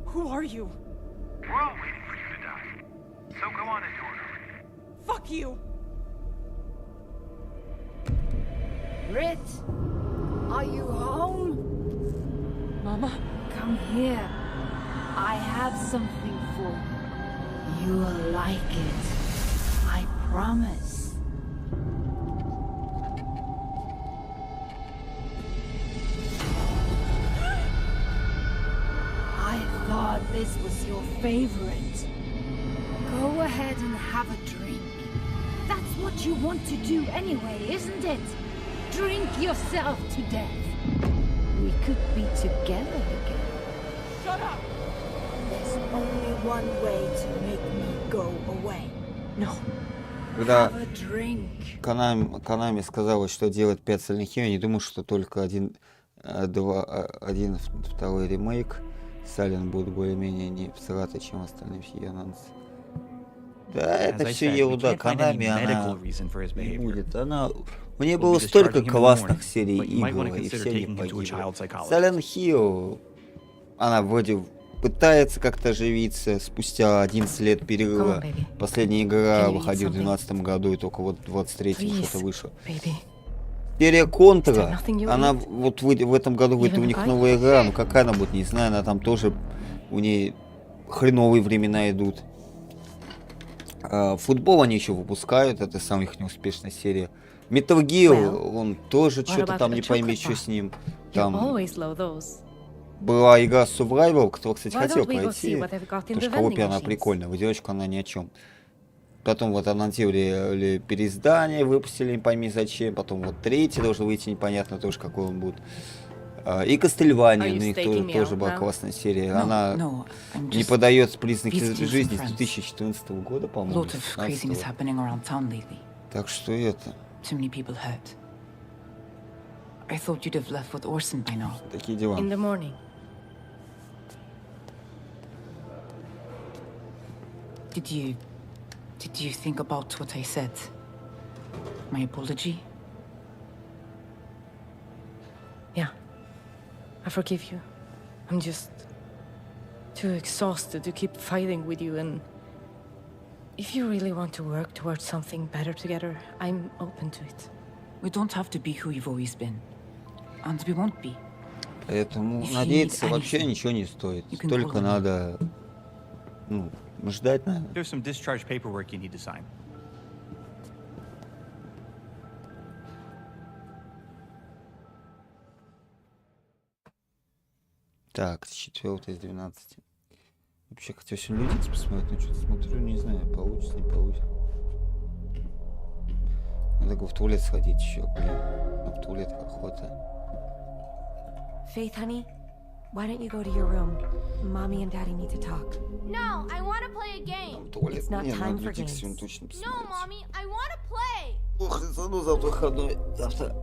Who are you? We're all waiting for you to die. So go on and do it already. Fuck you! Britt, are you home? Mama? Come here. I have something for you. You will like it. I promise. I thought this was your favorite. Go ahead and have a drink. That's what you want to do anyway, isn't it? Drink yourself to death. We could be together again. Shut up! There's only one way to make me go away. No. Когда Have a drink. Konami сказала, что делает 5 Silent Hill, я не думаю, что только один второй ремейк Silent будет более-менее не всратый, чем остальные все анонсы. Да, это все ерунда. Konami, она не будет. У нее было столько классных серий игр, и все они погибли. Silent Hill, она вроде пытается как-то оживиться спустя 11 лет перерыва. Последняя игра выходила в 2012 году, и только вот в 23-м что-то вышло. Серия Контра, она вот в этом году выйдет у них новая игра, но какая она будет, не знаю, она там тоже, у нее хреновые времена идут. Футбол они еще выпускают, это самая их неуспешная серия. Metal Gear, он тоже что-то там не пойми, что с ним. Там была игра Survival, которую, кстати, хотел пройти, потому что копия она прикольная, в одиночку она ни о чем. Потом вот анонсировали переиздание, выпустили не пойми зачем, потом вот третий должен выйти, непонятно тоже какой он будет. И Castlevania, на них тоже была классная серия. Она не подает признаки жизни с 2014 года, по-моему. Так что это... Такие дела. In the morning. Did you think about what I said? My apology? Yeah. I forgive you. I'm just too exhausted to keep fighting with you, and if you really want to work towards something better together, I'm open to it. We don't have to be who you've always been. And we won't be. Поэтому надеяться вообще ничего не стоит. Только надо ждать, наверное. There's some discharge paperwork you need to sign. Так, с 4 из 12. Вообще хотел сегодня людей посмотреть, но что-то смотрю, не знаю, получится, не получится. Надо в туалет сходить еще, блин. А в туалет охота. Faith, honey, why don't you go to your room? Mommy and Daddy need to talk. No, I want to play a game. Туалет. It's not Не, time надо for детей games. сегодня точно No, посмотреть. Mommy, I want to play. Ох, ну завтра выходной. Завтра,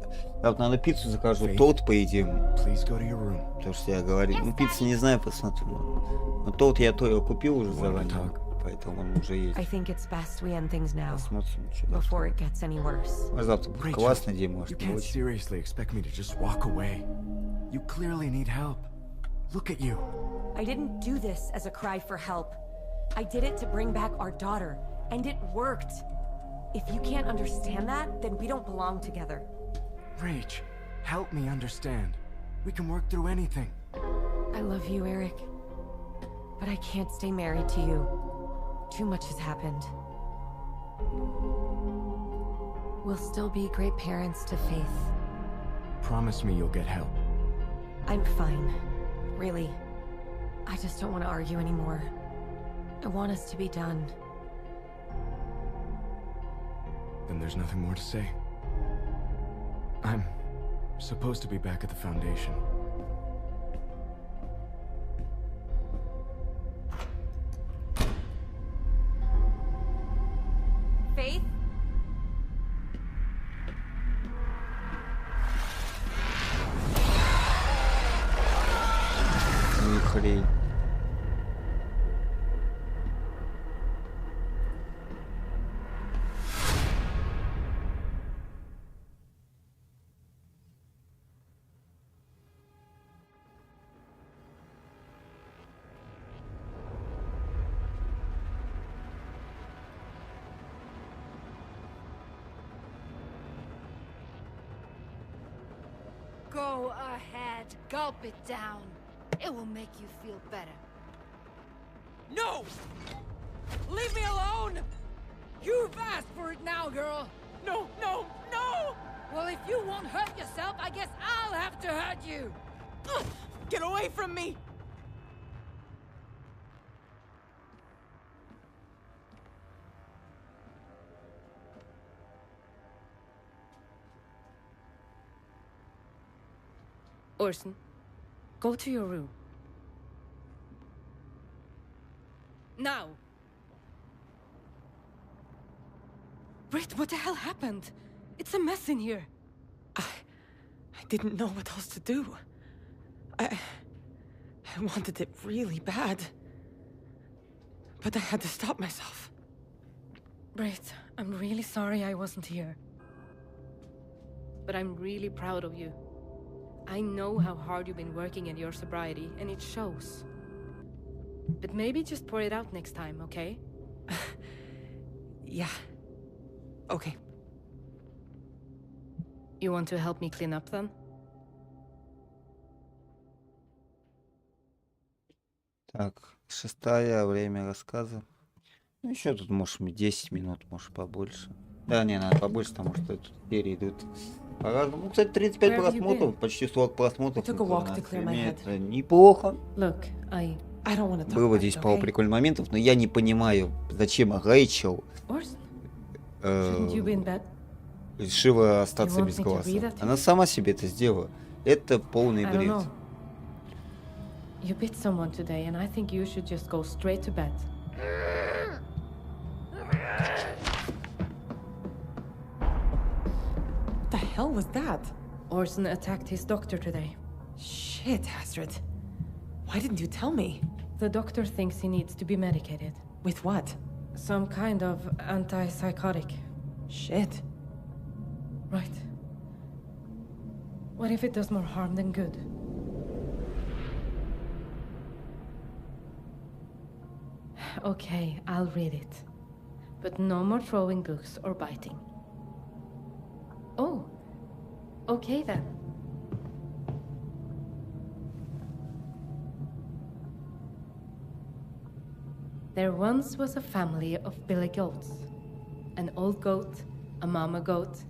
надо пиццу закажу, торт поедим. Потому что я говорю, ну пиццу не знаю, посмотрю. Но торт я купил уже заранее, поэтому он уже есть. I think it's best we end things now, Посмотрим, что before it gets any worse. Может, завтра будет классный день, может, You не can't очень. seriously expect me to just walk away. You clearly need help. Look at you. I didn't do this as a cry for help. I did it to bring back our daughter, and it worked. If you can't understand that, then we don't belong together. Rach, help me understand. We can work through anything. I love you, Eric. But I can't stay married to you. Too much has happened. We'll still be great parents to Faith. Promise me you'll get help. I'm fine. Really. I just don't want to argue anymore. I want us to be done. Then there's nothing more to say. I'm supposed to be back at the Foundation. Faith? Ну и хрень. Go ahead, gulp it down. It will make you feel better. No! Leave me alone! You've asked for it now, girl! No, no, no! Well, if you won't hurt yourself, I guess I'll have to hurt you. Ugh, get away from me! Orson, go to your room. Now! Britt, what the hell happened? It's a mess in here. I didn't know what else to do. I wanted it really bad. But I had to stop myself. Britt, I'm really sorry I wasn't here. But I'm really proud of you. I know how hard you've been working at your sobriety, and it shows. But maybe just pour it out next time, okay? Yeah. Okay. You want to help me clean up then? Так, 6-я, время рассказа. Ну, еще тут, может, 10 минут, может, побольше. Да, не, надо побольше, потому что тут серии идут по-разному. Ну, кстати, 35 просмотров, почти 40 просмотров. Это неплохо. Look, Было здесь пару прикольных моментов, но я не понимаю, зачем Рэйчел решила остаться без голоса. Она сама себе это сделала. Это полный бред. You bit someone today, and I think you should just go straight to bed. What the hell was that? Orson attacked his doctor today. Shit, Astrid. Why didn't you tell me? The doctor thinks he needs to be medicated. With what? Some kind of antipsychotic. Shit. Right. What if it does more harm than good? Okay, I'll read it. But no more throwing books or biting. Oh, okay then. There once was a family of billy goats. An old goat, a mama goat,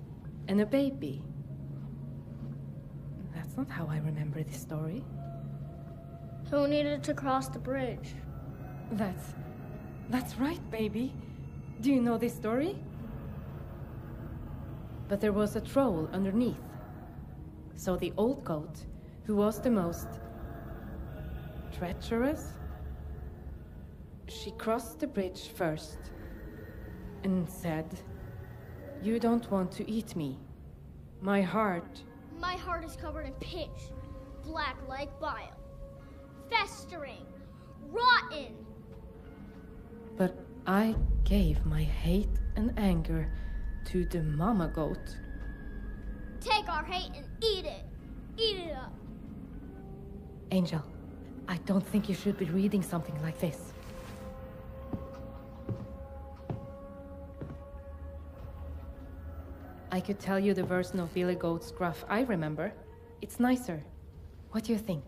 and a baby. That's not how I remember this story. Who needed to cross the bridge? That's right, baby. Do you know this story? But there was a troll underneath. So the old goat, who was the most treacherous, she crossed the bridge first and said, "You don't want to eat me. My heart..." My heart is covered in pitch, black like bile, festering, rotten. But I gave my hate and anger to the mama goat. Take our hate and eat it. Eat it up. Angel, I don't think you should be reading something like this. I could tell you the version of Billy Goat's gruff I remember. It's nicer. What do you think?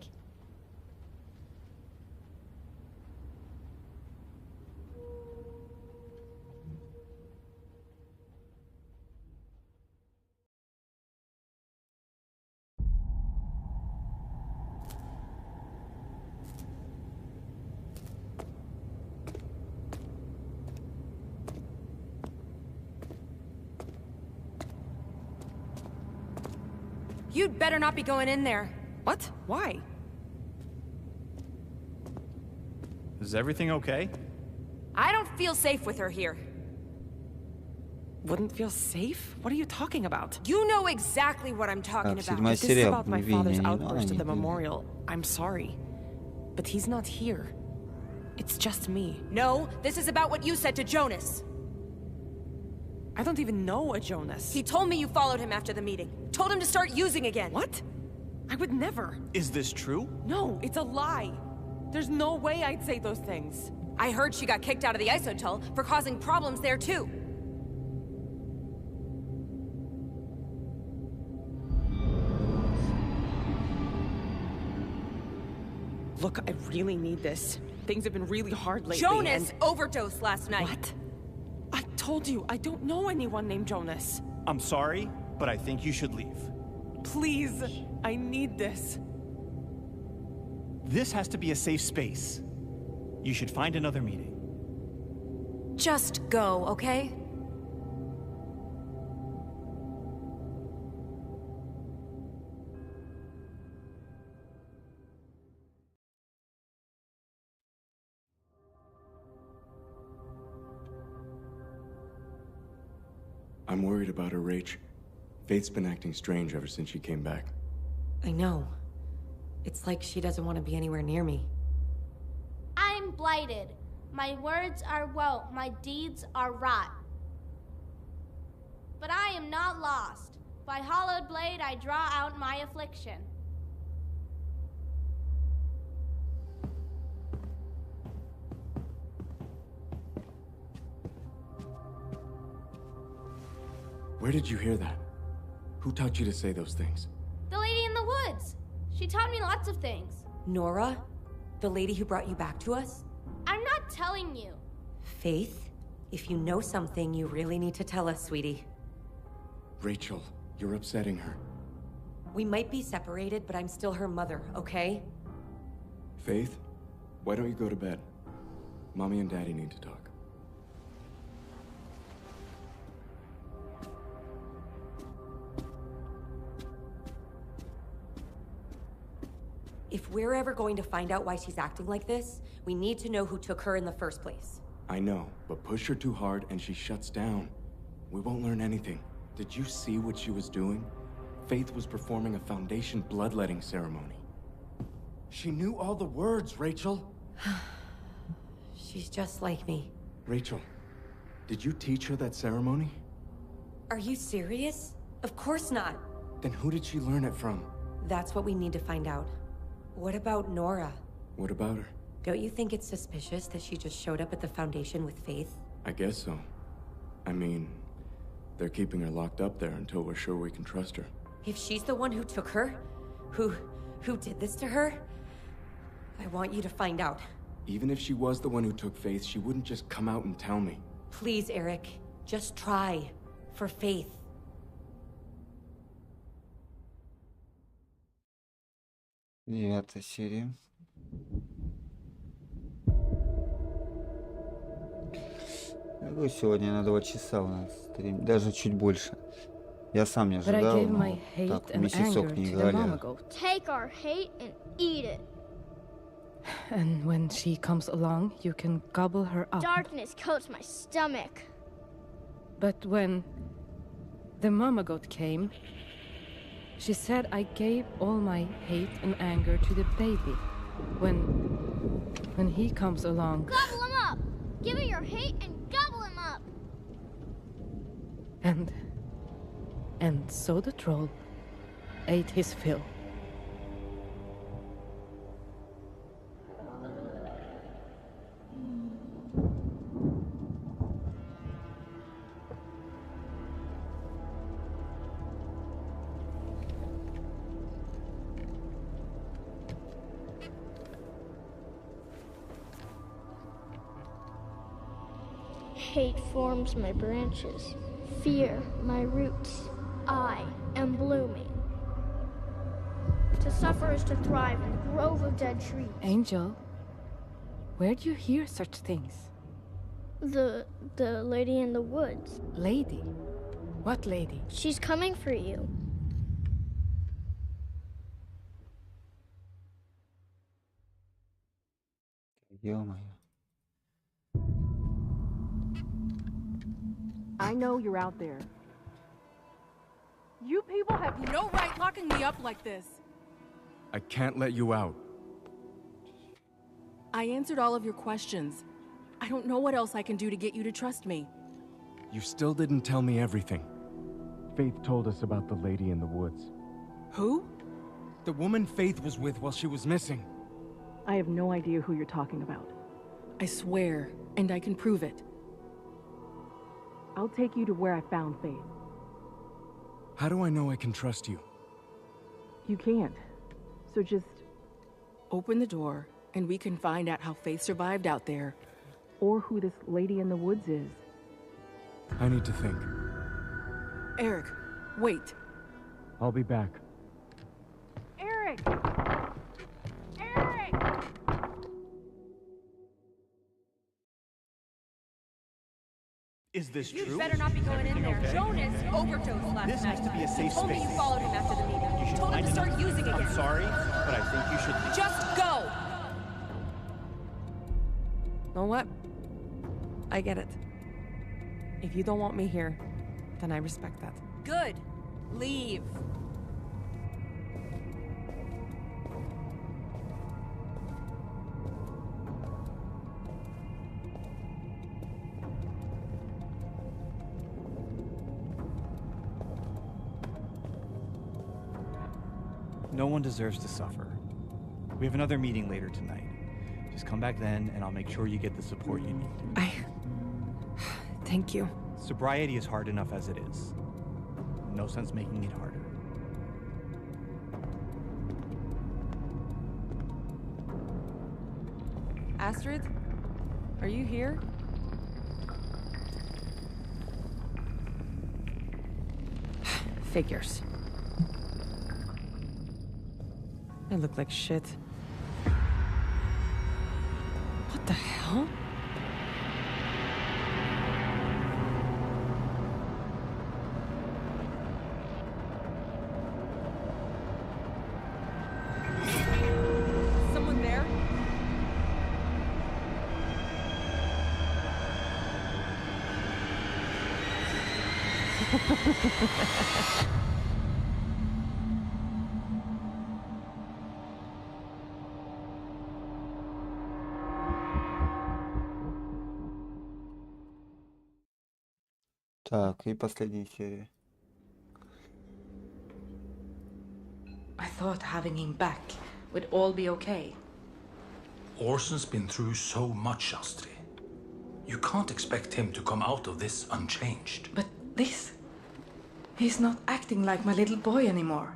You'd better not be going in there. What? Why? Is everything okay? I don't feel safe with her here. Wouldn't feel safe? What are you talking about? You know exactly what I'm talking about. If this is about my father's outburst at the memorial, I'm sorry. But he's not here. It's just me. No, this is about what you said to Jonas. I don't even know a Jonas. He told me you followed him after the meeting. Told him to start using again. What? I would never. Is this true? No, it's a lie. There's no way I'd say those things. I heard she got kicked out of the isotel for causing problems there too. Look, I really need this. Things have been really hard lately. Jonas overdosed last night. What? I told you, I don't know anyone named Jonas. I'm sorry, but I think you should leave. Please, I need this. This has to be a safe space. You should find another meeting. Just go, okay? I'm worried about her, Rach. Faith's been acting strange ever since she came back. I know. It's like she doesn't want to be anywhere near me. I'm blighted. My words are woe, my deeds are rot. But I am not lost. By hollowed blade I draw out my affliction. Where did you hear that? Who taught you to say those things? The lady in the woods. She taught me lots of things. Nora? The lady who brought you back to us? I'm not telling you. Faith? If you know something, you really need to tell us, sweetie. Rachel, you're upsetting her. We might be separated, but I'm still her mother, okay? Faith, why don't you go to bed? Mommy and Daddy need to talk. If we're ever going to find out why she's acting like this, we need to know who took her in the first place. I know, but push her too hard and she shuts down. We won't learn anything. Did you see what she was doing? Faith was performing a Foundation bloodletting ceremony. She knew all the words, Rachel. She's just like me. Rachel, did you teach her that ceremony? Are you serious? Of course not. Then who did she learn it from? That's what we need to find out. What about Nora? What about her? Don't you think it's suspicious that she just showed up at the Foundation with Faith? I guess so. I mean, they're keeping her locked up there until we're sure we can trust her. If she's the one who took her, who did this to her, I want you to find out. Even if she was the one who took Faith, she wouldn't just come out and tell me. Please, Eric, just try. For Faith. Девятая серия. Ну, сегодня на 2 часа у нас стрим, даже чуть больше. Я сам не But I ожидал, gave но my hate так and месяцок anger не to the mama играли. goat. Take our hate and eat it. And when she comes along, you can gobble her up. Darkness coats my stomach. But when the mama goat came, she said I gave all my hate and anger to the baby. When he comes along, Gobble him up! Give it your hate and gobble him up! and so the troll ate his fill. Hate forms my branches. Fear my roots. I am blooming. To suffer is to thrive in a grove of dead trees. Angel, where'd you hear such things? The lady in the woods. Lady? What lady? She's coming for you. Ё-моё. I know you're out there. You people have no right locking me up like this. I can't let you out. I answered all of your questions. I don't know what else I can do to get you to trust me. You still didn't tell me everything. Faith told us about the lady in the woods. Who? The woman Faith was with while she was missing. I have no idea who you're talking about. I swear, and I can prove it. I'll take you to where I found Faith. How do I know I can trust you? You can't. So just open the door, and we can find out how Faith survived out there. Or who this lady in the woods is. I need to think. Eric, wait. I'll be back. Eric! Eric! Is this true? You better not be going in there. Okay? Jonas overdosed last This night. has to be a safe Told me space. you followed him after the meeting. You should Told him find to start another- using again. I'm sorry, but I think you should leave. Just go! Know what? I get it. If you don't want me here, then I respect that. Good. Leave. No one deserves to suffer. We have another meeting later tonight. Just come back then, and I'll make sure you get the support you need. Thank you. Sobriety is hard enough as it is. No sense making it harder. Astrid? Are you here? Figures. I look like shit. What the hell? Someone there? Так, и последняя серия. I thought having him back would all be okay. Orson's been through so much, Astrid. You can't expect him to come out of this unchanged. But this... He's not acting like my little boy anymore.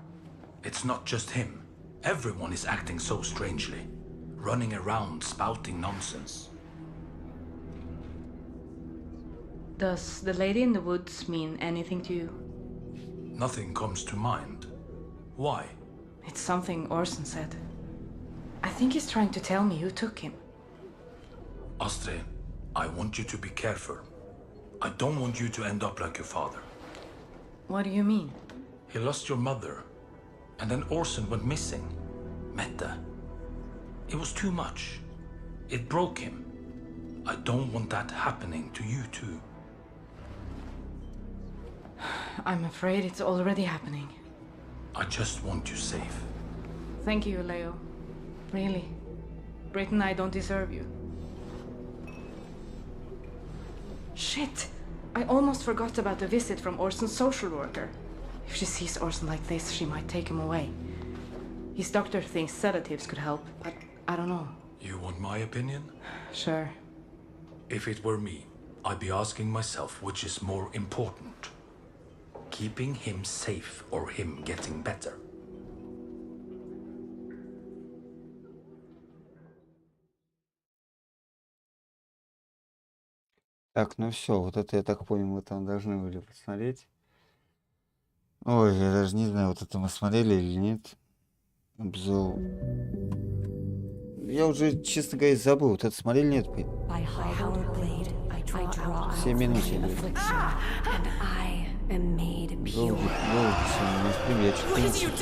It's not just him. Everyone is acting so strangely. Running around spouting nonsense. Does the lady in the woods mean anything to you? Nothing comes to mind. Why? It's something Orson said. I think he's trying to tell me who took him. Astrid, I want you to be careful. I don't want you to end up like your father. What do you mean? He lost your mother, and then Orson went missing. Mette. It was too much. It broke him. I don't want that happening to you too. I'm afraid it's already happening. I just want you safe. Thank you, Leo. Really. Britt and I don't deserve you. Shit! I almost forgot about the visit from Orson's social worker. If she sees Orson like this, she might take him away. His doctor thinks sedatives could help, but I don't know. You want my opinion? Sure. If it were me, I'd be asking myself which is more important. Keeping him safe or him getting better. Так, ну все, вот это, я так понял, мы там должны были посмотреть. Ой, я даже не знаю, вот это мы смотрели или нет. Обзор. Я уже, честно говоря, забыл, вот это смотрели, нет? 7 минут я говорю. Долго, я что-то не слышал.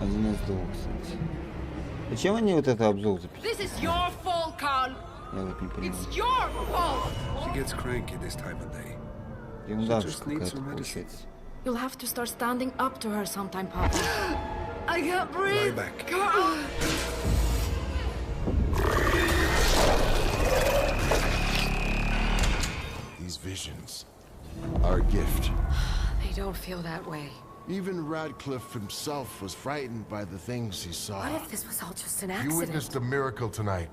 Один из двух, кстати. Зачем они вот это обзор записали? Я вот не понимаю. Ерунда же какая-то получается. You'll have to start standing up to her sometime, Papa. I can't breathe. These visions are a gift. They don't feel that way. Even Radcliffe himself was frightened by the things he saw. What if this was all just an accident? You witnessed a miracle tonight.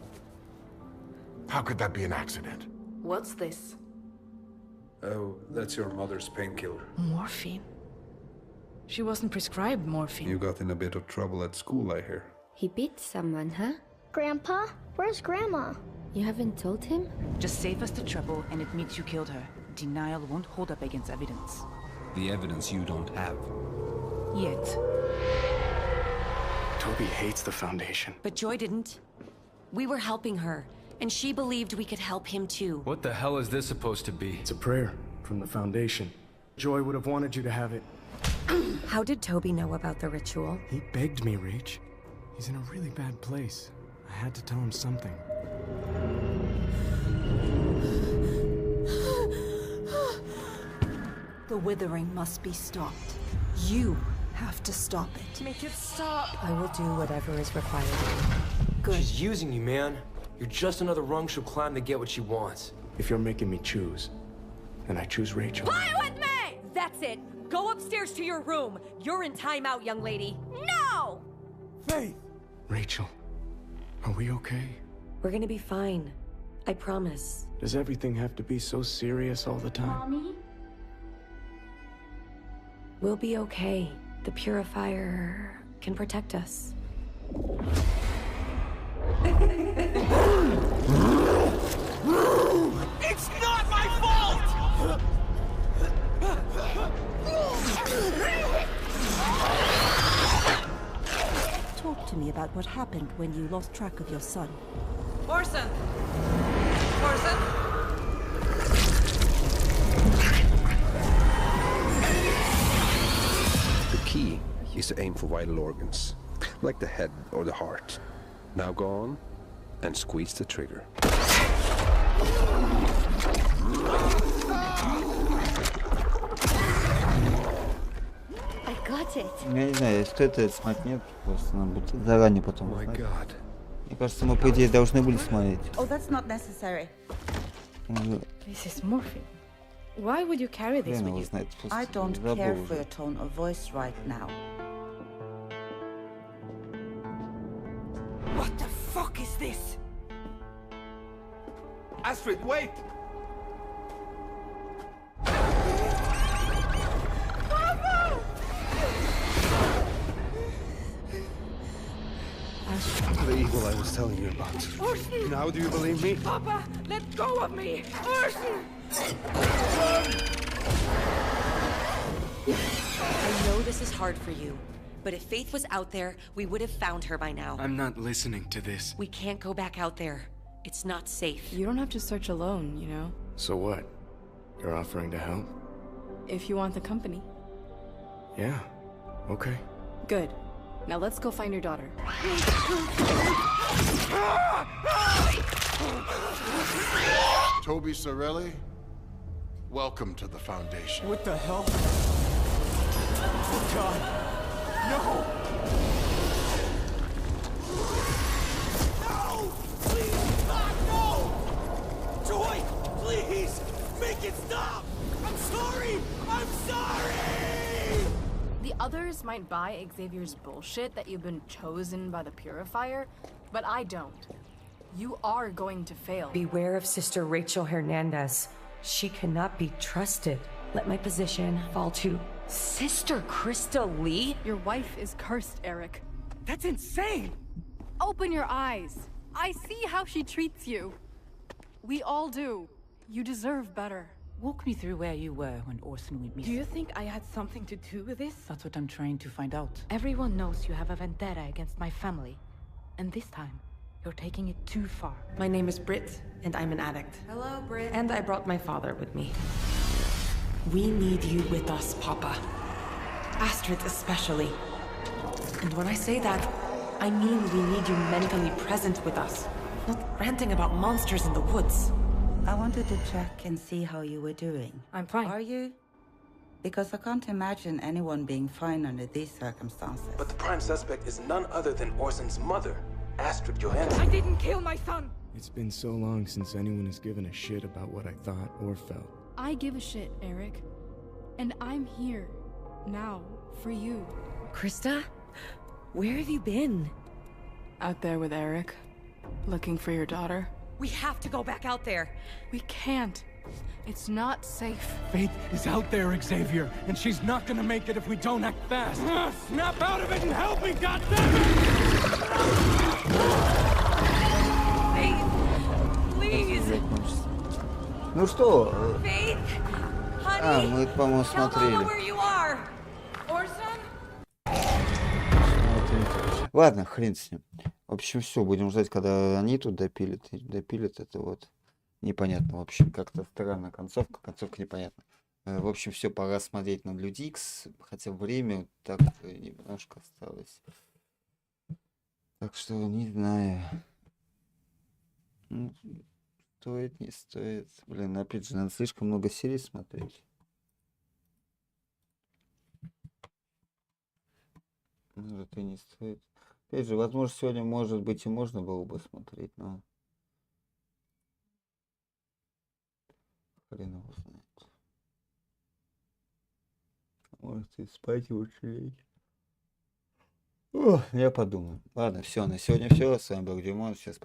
How could that be an accident? What's this? Oh, that's your mother's painkiller. Morphine? She wasn't prescribed morphine. You got in a bit of trouble at school, I hear. He beat someone, huh? Grandpa? Where's Grandma? You haven't told him? Just save us the trouble and admit you killed her. Denial won't hold up against evidence. The evidence you don't have. Yet. Toby hates the Foundation. But Joy didn't. We were helping her, and she believed we could help him too. What the hell is this supposed to be? It's a prayer from the Foundation. Joy would have wanted you to have it. How did Toby know about the ritual? He begged me, Rach. He's in a really bad place. I had to tell him something. The withering must be stopped. You have to stop it. Make it stop! I will do whatever is required. Good. She's using you, man. You're just another rung she'll climb to get what she wants. If you're making me choose, then I choose Rachel. Play with me! That's it. Go upstairs to your room. You're in timeout, young lady. No! Faith! Rachel, are we okay? We're gonna be fine. I promise. Does everything have to be so serious all the time? Mommy? We'll be okay. The purifier can protect us. It's not my fault! Talk to me about what happened when you lost track of your son. Orson! Orson! The key is to aim for vital organs, like the head or the heart. Now go on and squeeze the trigger. I got it. Я не знаю, стоит это смотреть, нет, просто нам будет заранее потом узнать. Мне кажется, мы, по идее, должны были смотреть. Oh, that's not necessary. This is morphine. Why would you carry this with you? I don't care for your tone of voice right now. What the fuck is this? Astrid, wait! The eagle I was telling you about. Orson! Now do you believe me? Papa, let go of me! Orson! I know this is hard for you, But if Faith was out there, we would have found her by now. I'm not listening to this. We can't go back out there. It's not safe. You don't have to search alone, you know? So what? You're offering to help? If you want the company. Yeah. Okay. Good. Now let's go find your daughter. Toby Sorelli, welcome to the Foundation. What the hell? Oh God. No! No! Please, God, no! Joy, please! Make it stop! I'm sorry! I'm sorry! The others might buy Xavier's bullshit that you've been chosen by the Purifier, but I don't. You are going to fail. Beware of Sister Rachel Hernandez. She cannot be trusted. Let my position fall to Sister Krista Lee? Your wife is cursed, Eric. That's insane! Open your eyes. I see how she treats you. We all do. You deserve better. Walk me through where you were when Orson went Do missing. you think I had something to do with this? That's what I'm trying to find out. Everyone knows you have a vendetta against my family. And this time, you're taking it too far. My name is Britt, and I'm an addict. Hello, Britt. And I brought my father with me. We need you with us, Papa. Astrid especially. And when I say that, I mean we need you mentally present with us, not ranting about monsters in the woods. I wanted to check and see how you were doing. I'm fine. Are you? Because I can't imagine anyone being fine under these circumstances. But the prime suspect is none other than Orson's mother, Astrid Johansson. I didn't kill my son! It's been so long since anyone has given a shit about what I thought or felt. I give a shit, Eric. And I'm here. Now. For you. Krista? Where have you been? Out there with Eric. Looking for your daughter. We have to go back out there. We can't. It's not safe. Faith is out there, Xavier, and she's not gonna make it if we don't act fast. Snap out of it and help me, goddammit! Faith, please. Ну что? Faith, А, honey, мы, по-моему, tell Mama смотрели. where you are. Orson? Ладно, хрен с ним. В общем, все, будем ждать, когда они тут допилят. И допилят это вот. Непонятно, в общем, как-то странная концовка. Концовка непонятна. В общем, все, пора смотреть на Люди Икс. Хотя время так немножко осталось. Так что не знаю. Ну, стоит, не стоит. Блин, опять же, надо слишком много серий смотреть. Может и не стоит. Опять же, возможно, сегодня, может быть, и можно было бы смотреть, но... Хрен его знает. Может и спать лучше лечь. Я подумаю. Ладно, все, на сегодня все. С вами был Димон. Сейчас